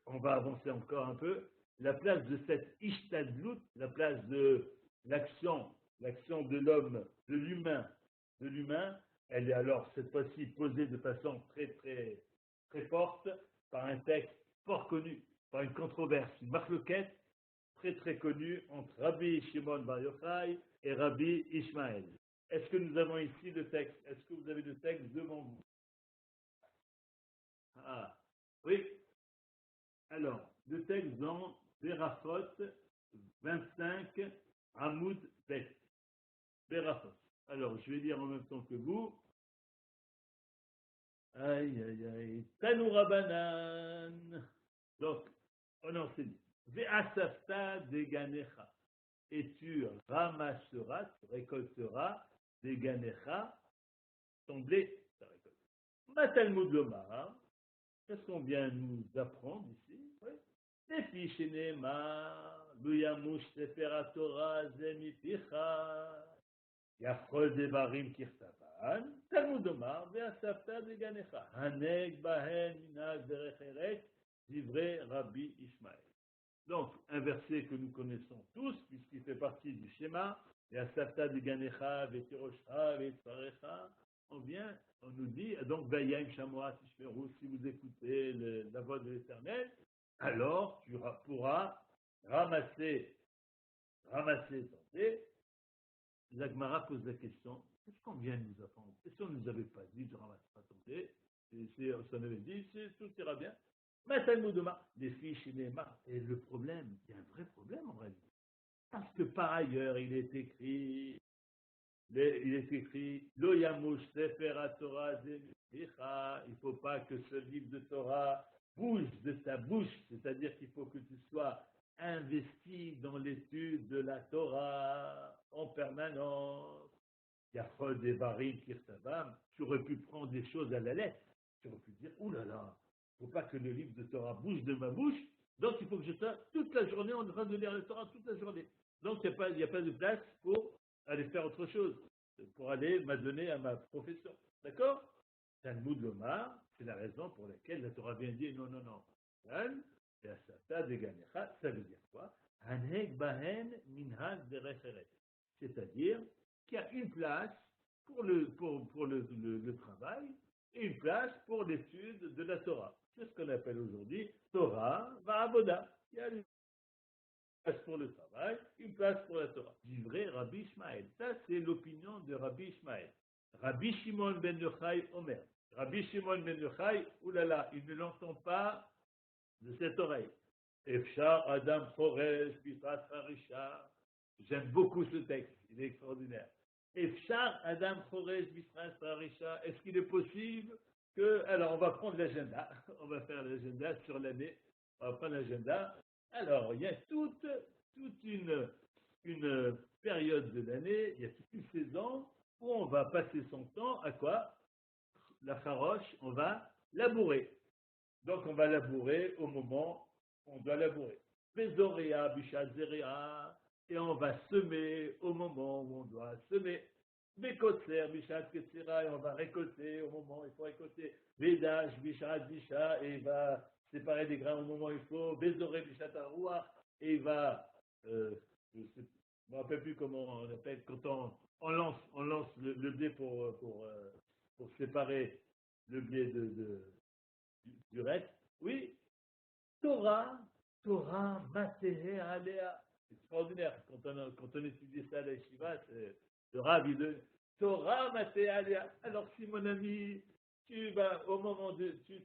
on va avancer encore un peu, la place de cette ishtadlut, la place de l'action de l'homme, de l'humain, elle est alors cette fois-ci posée de façon très, très, très forte par un texte fort connu, par une controverse, une marloquette très, très connue entre Rabbi Shimon Bar Yochai et Rabbi Ishmael. Est-ce que nous avons ici le texte? Est-ce que vous avez le texte devant vous? Ah, oui. Alors, le texte dans Berachot 25, Hamoud Bet. Berachot. Alors, je vais lire en même temps que vous. Aïe. Tanou Rabanan. Donc, on enseigne. Ve'asafta deganecha. Et tu ramasseras, tu récolteras deganecha, ton blé, ta récolte. Matalmud lomar. Qu'est-ce qu'on vient nous apprendre ici? Depuis Shenema, Luyamush Sefer Torah Zemipicha, Yachol Devarim Kirtavan, Talmud Omar, Ve'asafta Deganecha, Haneg Bahen Minag Derecheret, Divrei Rabbi Ishmael. Donc, un verset que nous connaissons tous, puisqu'il fait partie du schéma, Ve'asafta Deganecha, Ve'tirosha, Ve'tzarecha. On nous dit, donc, Vayim Shamoa Tishmeru, si vous écoutez la voix de l'Éternel, alors tu pourras ramasser ton blé. La Gemara pose la question, qu'est-ce qu'on vient de nous apprendre? Et si on ne nous avait pas dit, je ne ramasse pas ton blé, si on avait dit, tout ira bien. Matalmoudoma, les filles chez Neymar. Et le problème, il y a un vrai problème en réalité. Parce que par ailleurs, il est écrit, Lo Yamush Sefer Torah Zemicha, il ne faut pas que ce livre de Torah bouge de ta bouche, c'est-à-dire qu'il faut que tu sois investi dans l'étude de la Torah en permanence. Il y a Chol des Barim, Kirtabam, tu aurais pu prendre des choses à la lettre. Tu aurais pu dire, ouh là là, il ne faut pas que le livre de Torah bouge de ma bouche, donc il faut que je sois toute la journée en train de lire le Torah toute la journée. Donc il n'y a pas de place pour aller faire autre chose, pour aller m'adonner à ma profession. D'accord? Talmud Lomar, c'est la raison pour laquelle la Torah vient dire non, non, non. Ça veut dire quoi? C'est-à-dire qu'il y a une place pour le travail et une place pour l'étude de la Torah. C'est ce qu'on appelle aujourd'hui Torah Va'avoda. Il y a une place pour le travail, une place pour la Torah. Du vrai Rabbi Ishmael. Ça, c'est l'opinion de Rabbi Ishmael. Rabbi Shimon ben Yochai Omer. Rabbi Shimon ben Yochai, oulala, il ne l'entend pas de cette oreille. Efshar Adam Choresh Bifrat Harisha. J'aime beaucoup ce texte, il est extraordinaire. Efshar Adam Choresh Bifrat Harisha. Est-ce qu'il est possible que. Alors, on va prendre l'agenda. On va faire l'agenda sur l'année. On va prendre l'agenda. Alors, il y a toute une période de l'année, il y a toute une saison où on va passer son temps à quoi? La charoche, on va labourer. Donc, on va labourer au moment où on doit labourer. Bezorea, Bishazerea, et on va semer au moment où on doit semer. Bekotser, Bishat Ketsera, et on va récolter au moment où il faut récolter. Vedash, Bishat, Bisha, et il va séparer des grains au moment où il faut. Bezoré, Bishat Aroua, et il va, je ne me rappelle plus comment on appelle, quand on lance le blé pour séparer le blé du reste. Oui, Torah, Matéhé, Aléa. C'est extraordinaire. Quand on étudie ça à la Yeshiva, c'est le Rav, il dit Torah, Matéhé, Aléa. Alors, si mon ami, tu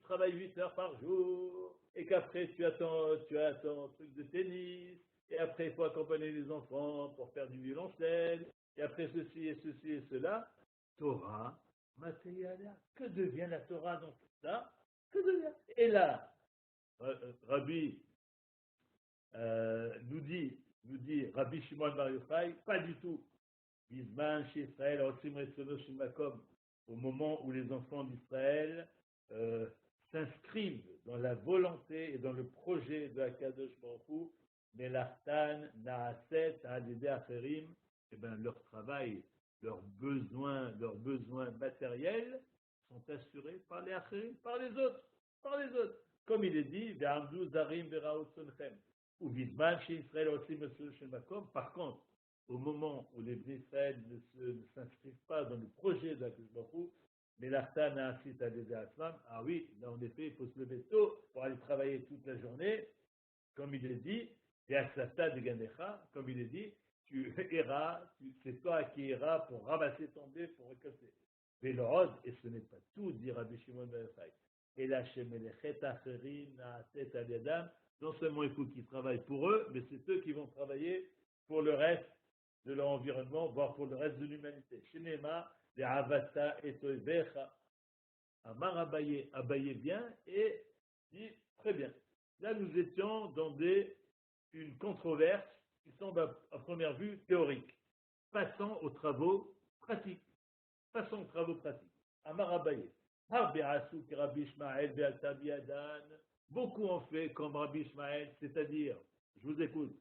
travailles 8 heures par jour, et qu'après tu as ton truc de tennis, et après il faut accompagner les enfants pour faire du violoncelle, et après ceci et cela, Torah, Matéhé, Aléa. Que devient la Torah dans tout ça? Que devient? Et là, Rabbi nous dit Rabbi Shimon Bar Yochai, pas du tout. Bisman chez Israël, au moment où les enfants d'Israël s'inscrivent dans la volonté et dans le projet de Akadosh Baruch Hu, Melartan Naaset Adede Acherim, et bien leur travail, leurs besoins matériels sont assurés par les Acherim, par les autres. Comme il est dit, Ve'amdu Zarim Ve'raot Sonchem. Ou Bisman chez Israël aussi Makom. Par contre, au moment où les Israël ne s'inscrivent pas dans le projet d'Akadosh Baruch Hu, mais l'Artan a incité à des Aslam, ah oui, là en effet, il faut se lever tôt pour aller travailler toute la journée, comme il est dit, et Asata de Ganecha, comme il est dit, tu iras, c'est toi qui iras pour ramasser ton blé, pour récolter. Mais l'Orod, et ce n'est pas tout, dit Rabbi Shimon Ben Yochai. Et la Shemelechet Acherin Naaset Al Yadam, non seulement il faut qu'ils travaillent pour eux, mais c'est eux qui vont travailler pour le reste de leur environnement, voire pour le reste de l'humanité. Shenema, les Avata et Toivecha. Amar Abaye vient et dit très bien. Là, nous étions dans une controverse qui semble à première vue théorique. Passons aux travaux pratiques. Amar Abaye. Beaucoup ont fait comme Rabbi Ishmael, c'est-à-dire, je vous écoute,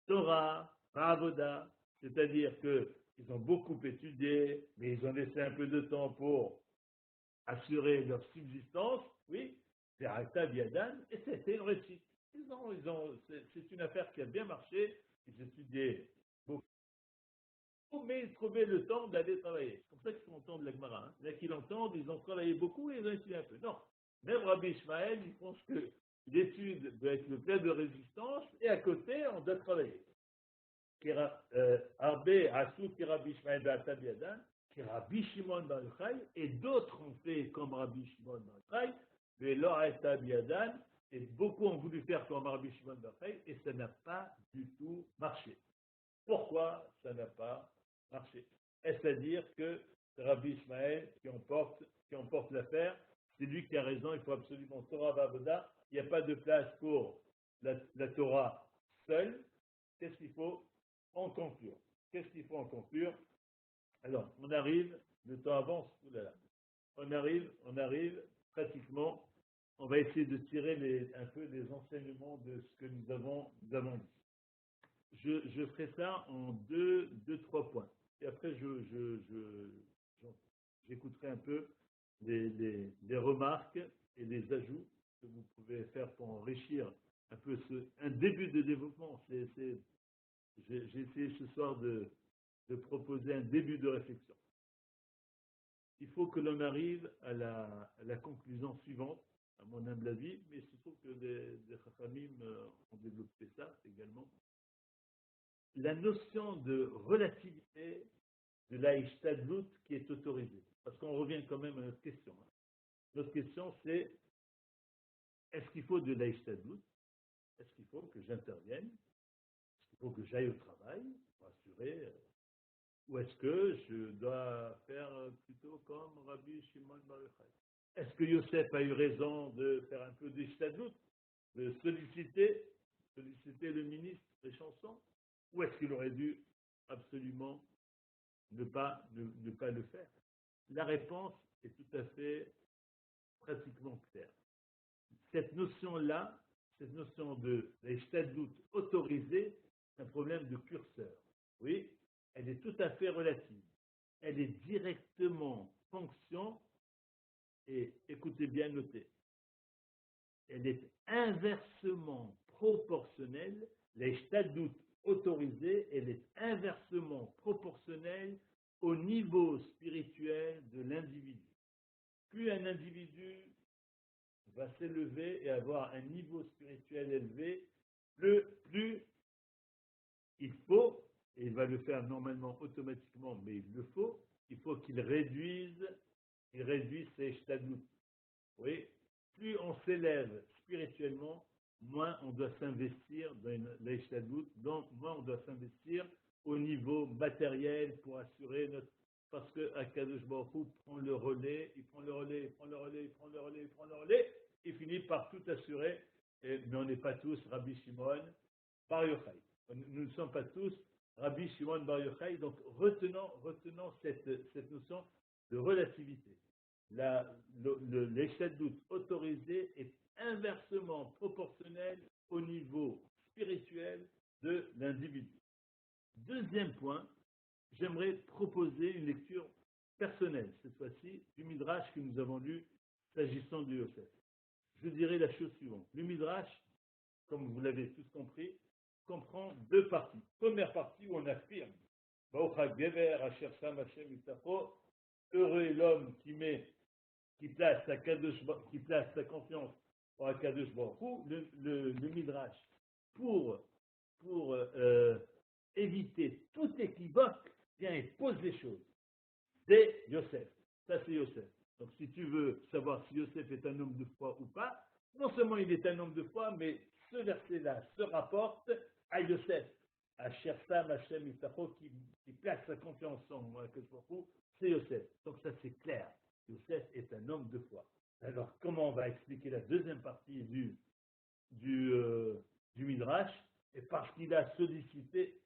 Torah, Avoda, c'est-à-dire qu'ils ont beaucoup étudié, mais ils ont laissé un peu de temps pour assurer leur subsistance, oui, c'est Akta Biadan, et c'était une réussite. C'est une affaire qui a bien marché, ils étudiaient beaucoup, mais ils trouvaient le temps d'aller travailler. C'est comme ça qu'ils entendent la Gemara. Hein. Là qu'ils l'entendent, ils ont travaillé beaucoup et ils ont étudié un peu. Non, même Rabbi Ishmael, il pense que l'étude doit être le plein de résistance et à côté, on doit travailler. Arbe Asou qui Rabbi Ishmael Be'ata Biadan, qui Rabbi Shimon Bar Yochai, et d'autres ont fait comme Rabbi Shimon Bar Yochai, mais Be'ata Biadan, et beaucoup ont voulu faire comme Rabbi Shimon Bar Yochai, et ça n'a pas du tout marché. Pourquoi ça n'a pas marché? Est-ce à dire que c'est Rabbi Ishmael qui emporte l'affaire? C'est lui qui a raison, il faut absolument Torah Vavoda, il n'y a pas de place pour la Torah seul, qu'est-ce qu'il faut en conclure? Qu'est-ce qu'il faut en conclure? Alors, on arrive, le temps avance, oulala. On arrive pratiquement, on va essayer de tirer un peu les enseignements de ce que nous avons dit. Je ferai ça en deux, trois points. Et après, j'écouterai un peu les remarques et les ajouts que vous pouvez faire pour enrichir un peu un début de développement. J'ai essayé ce soir de proposer un début de réflexion. Il faut que l'on arrive à la conclusion suivante, à mon humble avis, mais il se trouve que des Chachamim ont développé ça également. La notion de relativité de la Ishtadlut qui est autorisée. Parce qu'on revient quand même à notre question. Notre question, c'est est-ce qu'il faut de la Ishtadlut? Est-ce qu'il faut que j'intervienne? Est-ce qu'il faut que j'aille au travail pour assurer? Ou est-ce que je dois faire plutôt comme Rabbi Shimon Bar Yochai? Est-ce que Yosef a eu raison de faire un peu d'Ishtadlut, de solliciter le ministre des chansons? Ou est-ce qu'il aurait dû absolument ne pas le faire? La réponse est tout à fait pratiquement claire. Cette notion-là, cette notion de l'Ishtadlut autorisée, c'est un problème de curseur. Oui, elle est tout à fait relative. Elle est directement fonction, et écoutez bien noter, elle est inversement proportionnelle, l'Ishtadlut autorisée, elle est inversement proportionnelle au niveau spirituel de l'individu. Plus un individu va s'élever et avoir un niveau spirituel élevé, plus il faut, et il va le faire normalement automatiquement, mais il faut qu'il réduise ses Ishtadlut. Oui, plus on s'élève spirituellement, moins on doit s'investir dans l'Ishtadlut, moins on doit s'investir au niveau matériel pour assurer notre... Parce que Akadosh Baruch Hu prend le relais, il finit par tout assurer, mais on n'est pas tous Rabbi Shimon Bar Yochai. Nous ne sommes pas tous Rabbi Shimon Bar Yochai, donc retenons cette notion de relativité. L'Ishtadlut autorisé est inversement proportionnel au niveau spirituel de l'individu. Deuxième point, j'aimerais proposer une lecture personnelle, cette fois-ci, du Midrash que nous avons lu s'agissant de Yosef. Je dirais la chose suivante. Le Midrash, comme vous l'avez tous compris, comprend deux parties. Première partie où on affirme heureux est l'homme qui place sa confiance en Akadosh Baruch Hu, le Midrash, pour éviter tout équivoque, vient et pose les choses. C'est Yosef. Ça, c'est Yosef. Donc, si tu veux savoir si Yosef est un homme de foi ou pas, non seulement il est un homme de foi, mais ce verset-là se rapporte à Yosef, à Shersam Hashem Yitacho, qui place sa confiance en Akadosh Baruch Hu, c'est Yosef. Donc, ça, c'est clair. Yosef est un homme de foi. Alors, comment on va expliquer la deuxième partie du Midrash? Et parce qu'il a sollicité,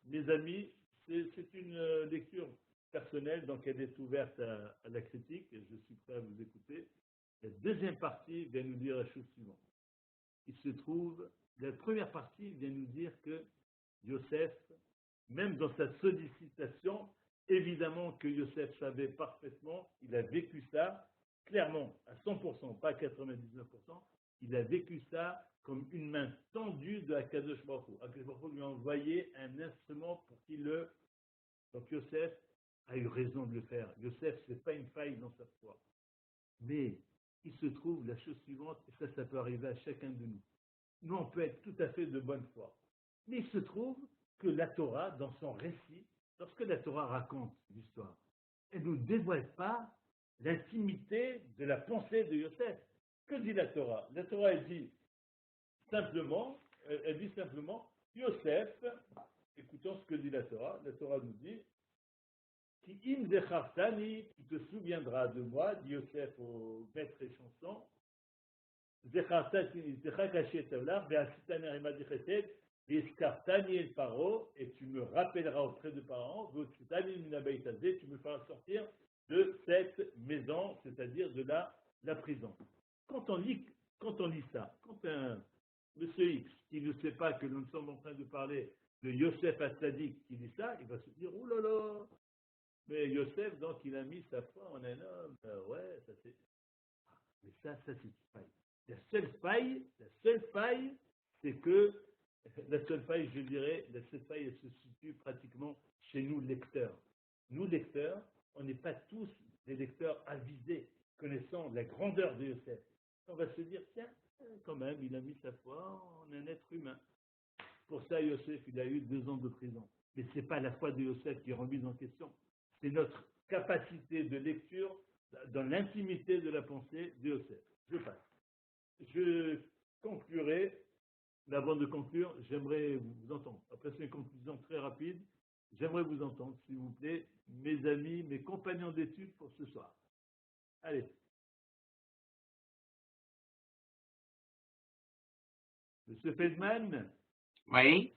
mes amis, c'est une lecture personnelle, donc elle est ouverte à la critique, et je suis prêt à vous écouter. La deuxième partie vient nous dire la chose suivante. Il se trouve, la première partie vient nous dire que Yosef, même dans sa sollicitation, évidemment que Yosef savait parfaitement, il a vécu ça, clairement, à 100%, pas à 99%, il a vécu ça comme une main tendue de Akadosh Baruch Hu. Akadosh Baruch Hu lui a envoyé un instrument pour qu'il le... Donc Yosef a eu raison de le faire. Yosef, ce n'est pas une faille dans sa foi. Mais il se trouve la chose suivante, et ça peut arriver à chacun de nous. Nous, on peut être tout à fait de bonne foi. Mais il se trouve que la Torah, dans son récit, lorsque la Torah raconte l'histoire, elle ne nous dévoile pas l'intimité de la pensée de Yosef. Que dit la Torah? La Torah, elle dit simplement, Yosef, écoutons ce que dit la Torah nous dit, Ki im zechartani, tu te souviendras de moi, dit Yosef au maître et chanson, zechartani, zechakashi et tavlar, ve'asitani arima dicheted, Iskartani el paro, et tu me rappelleras auprès de parents, tu me feras sortir de cette maison, c'est-à-dire de la prison. Quand on lit ça, quand un monsieur X qui ne sait pas que nous sommes en train de parler de Yosef Hatzadik qui lit ça, il va se dire, oh là là, mais Yosef, donc, il a mis sa foi en un homme, ouais, ça c'est... Mais ça c'est une faille. La seule faille, c'est que, la seule faille, je dirais, la seule faille, elle se situe pratiquement chez nous, lecteurs. Nous, lecteurs, on n'est pas tous des lecteurs avisés, connaissant la grandeur de Yosef. On va se dire, tiens, quand même, il a mis sa foi en un être humain. Pour ça, Yosef, il a eu 2 ans de prison. Mais ce n'est pas la foi de Yosef qui est remise en question. C'est notre capacité de lecture dans l'intimité de la pensée de Yosef. Je passe. Je conclurai. Mais avant de conclure, j'aimerais vous entendre. Après, c'est une conclusion très rapide. J'aimerais vous entendre, s'il vous plaît, mes amis, mes compagnons d'études pour ce soir. Allez. Monsieur Feldman. Oui.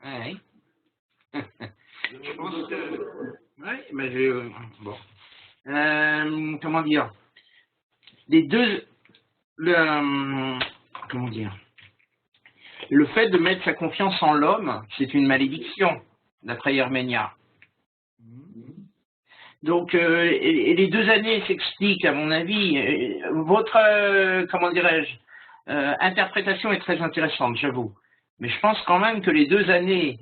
Oui. Je pense que... Oui, mais bon. Comment dire? Les deux... Comment dire? Le fait de mettre sa confiance en l'homme, c'est une malédiction, d'après Yermenia. Donc, et les 2 années s'expliquent, à mon avis. Votre, comment dirais-je, interprétation est très intéressante, j'avoue. Mais je pense quand même que les 2 années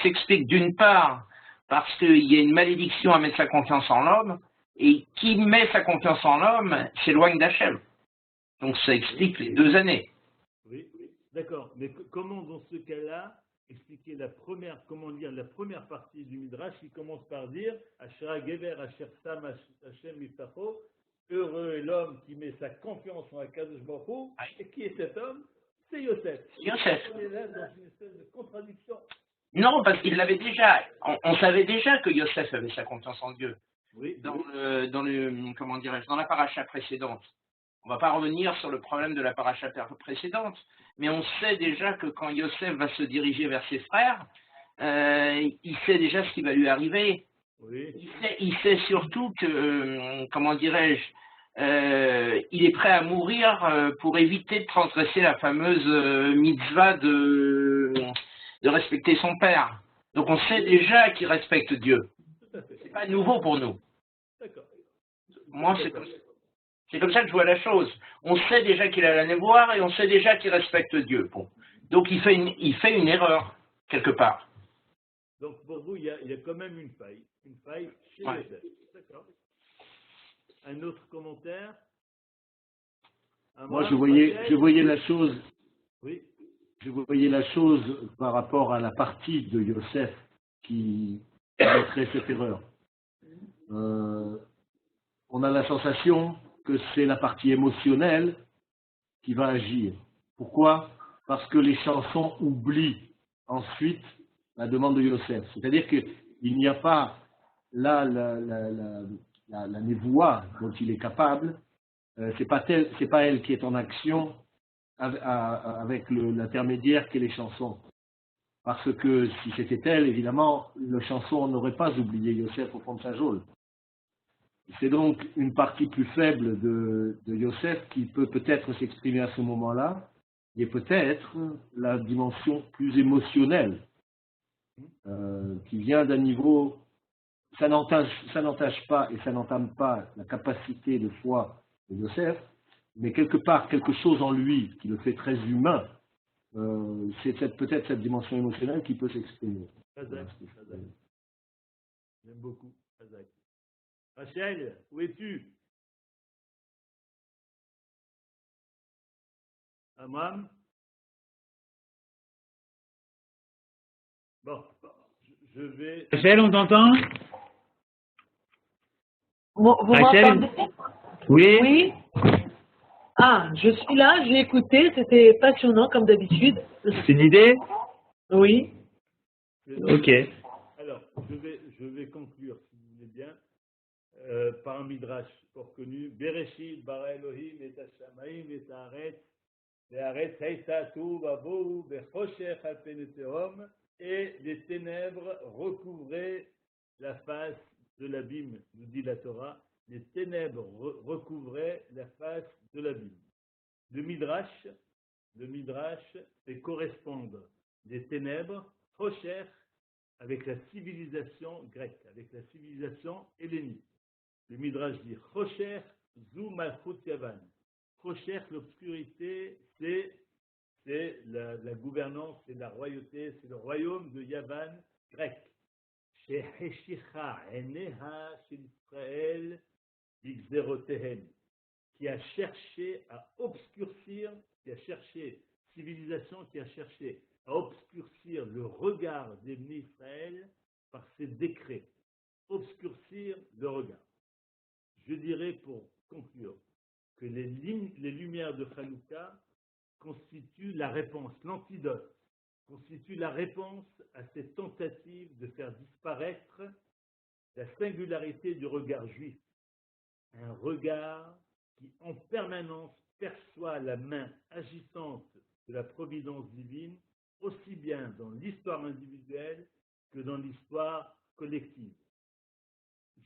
s'expliquent d'une part parce qu'il y a une malédiction à mettre sa confiance en l'homme, et qui met sa confiance en l'homme s'éloigne d'Hachem. Donc ça explique les 2 années. Oui, d'accord. Mais comment, dans ce cas-là, expliquer comment lire la première partie du Midrash qui commence par dire Asher Gever, Asher Sam, Hashem Miftacho, heureux est l'homme qui met sa confiance en Akadosh Baruch Hu. Et qui est cet homme? C'est Yosef. Yosef. On est là dans une espèce de contradiction. Non, parce qu'il l'avait déjà. On savait déjà que Yosef avait sa confiance en Dieu. Oui. Comment dirais-je, dans la paracha précédente. On ne va pas revenir sur le problème de la paracha précédente, mais on sait déjà que quand Yosef va se diriger vers ses frères, il sait déjà ce qui va lui arriver. Oui. Il sait surtout que, comment dirais-je, il est prêt à mourir pour éviter de transgresser la fameuse mitzvah de respecter son père. Donc on sait déjà qu'il respecte Dieu. C'est pas nouveau pour nous. D'accord. Moi, c'est comme ça que je vois la chose. On sait déjà qu'il a la névoire et on sait déjà qu'il respecte Dieu. Bon. Donc il fait une erreur, quelque part. Donc pour vous, il y a quand même une faille chez Yosef. D'accord. Un autre commentaire? Moi, je voyais la chose. Oui. Je voyais la chose par rapport à la partie de Yosef qui mettrait cette erreur. On a la sensation que c'est la partie émotionnelle qui va agir. Pourquoi? Parce que les chansons oublient ensuite la demande de Yosef. C'est-à-dire qu'il n'y a pas là la névoie dont il est capable. C'est pas elle qui est en action avec l'intermédiaire qu'est les chansons. Parce que si c'était elle, évidemment, le chanson n'aurait pas oublié Yosef au fond de sa geôle. C'est donc une partie plus faible de Yosef qui peut peut-être s'exprimer à ce moment-là, et peut-être la dimension plus émotionnelle, qui vient d'un niveau, ça n'entache pas et ça n'entame pas la capacité de foi de Yosef, mais quelque part, quelque chose en lui qui le fait très humain, c'est peut-être cette dimension émotionnelle qui peut s'exprimer. J'aime beaucoup. Rachel, où es-tu? Amram? Bon, je vais... Rachel, on t'entend? Vous Rachel? m'entendez? Oui. Oui. Ah, je suis là, j'ai écouté, c'était passionnant comme d'habitude. C'est une idée? Oui. Ok. Alors, je vais conclure, si vous voulez bien, par un midrash fort connu. Bereshit bara Elohim et Hashamaim et Haaretz et les ténèbres recouvraient la face de l'abîme, nous dit la Torah. Les ténèbres recouvraient la face de l'abîme. Le Midrash fait correspondre les ténèbres, Chosher, avec la civilisation grecque, avec la civilisation hellénique. Le Midrash dit Chosher zu malchut Yavan. Chosher, l'obscurité, c'est la gouvernance, c'est la royauté, c'est le royaume de Yavan grec. Sheheshicha eneha shel Israël bigzerotehen, qui a cherché à obscurcir, civilisation qui a cherché à obscurcir le regard des Israël par ses décrets. Obscurcir le regard. Je dirais pour conclure que les lumières de Hanouka constituent la réponse, l'antidote, constituent la réponse à cette tentative de faire disparaître la singularité du regard juif. Un regard qui en permanence perçoit la main agissante de la providence divine, aussi bien dans l'histoire individuelle que dans l'histoire collective.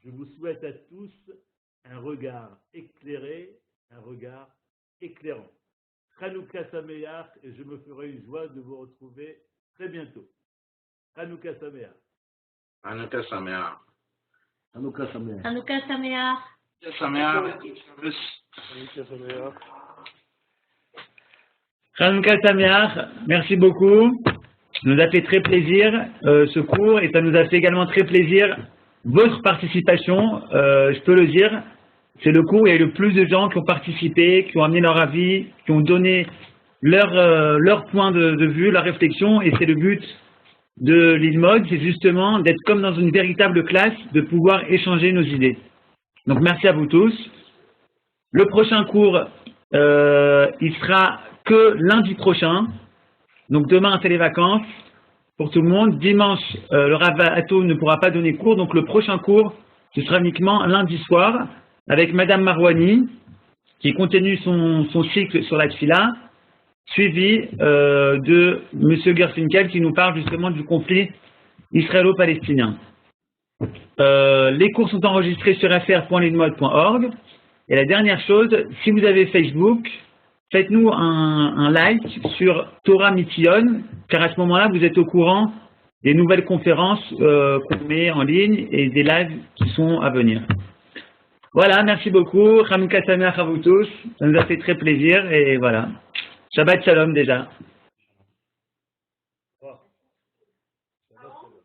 Je vous souhaite à tous un regard éclairé, un regard éclairant. Hanouka Sameach, et je me ferai une joie de vous retrouver très bientôt. Hanouka Sameach. Hanouka Sameach. Hanouka Sameach. Hanouka Sameach. Hanouka Sameach, merci beaucoup. Ça nous a fait très plaisir ce cours et ça nous a fait également très plaisir votre participation. Je peux le dire, c'est le cours où il y a eu le plus de gens qui ont participé, qui ont amené leur avis, qui ont donné leur point de vue, leur réflexion, et c'est le but de l'ILMOD, c'est justement d'être comme dans une véritable classe, de pouvoir échanger nos idées. Donc merci à vous tous. Le prochain cours, il sera que lundi prochain. Donc demain c'est les vacances pour tout le monde. Dimanche, le Rav Atto ne pourra pas donner cours. Donc le prochain cours, ce sera uniquement lundi soir avec Madame Marouani qui continue son cycle sur la Tfila, suivi de Monsieur Gerfinkel qui nous parle justement du conflit israélo-palestinien. Les cours sont enregistrés sur fr.lidmod.org. Et la dernière chose, si vous avez Facebook, faites-nous un like sur Torah Mitzion, car à ce moment-là, vous êtes au courant des nouvelles conférences qu'on met en ligne et des lives qui sont à venir. Voilà, merci beaucoup. Hanouka Sameach à vous tous. Ça nous a fait très plaisir et voilà. Shabbat Shalom déjà.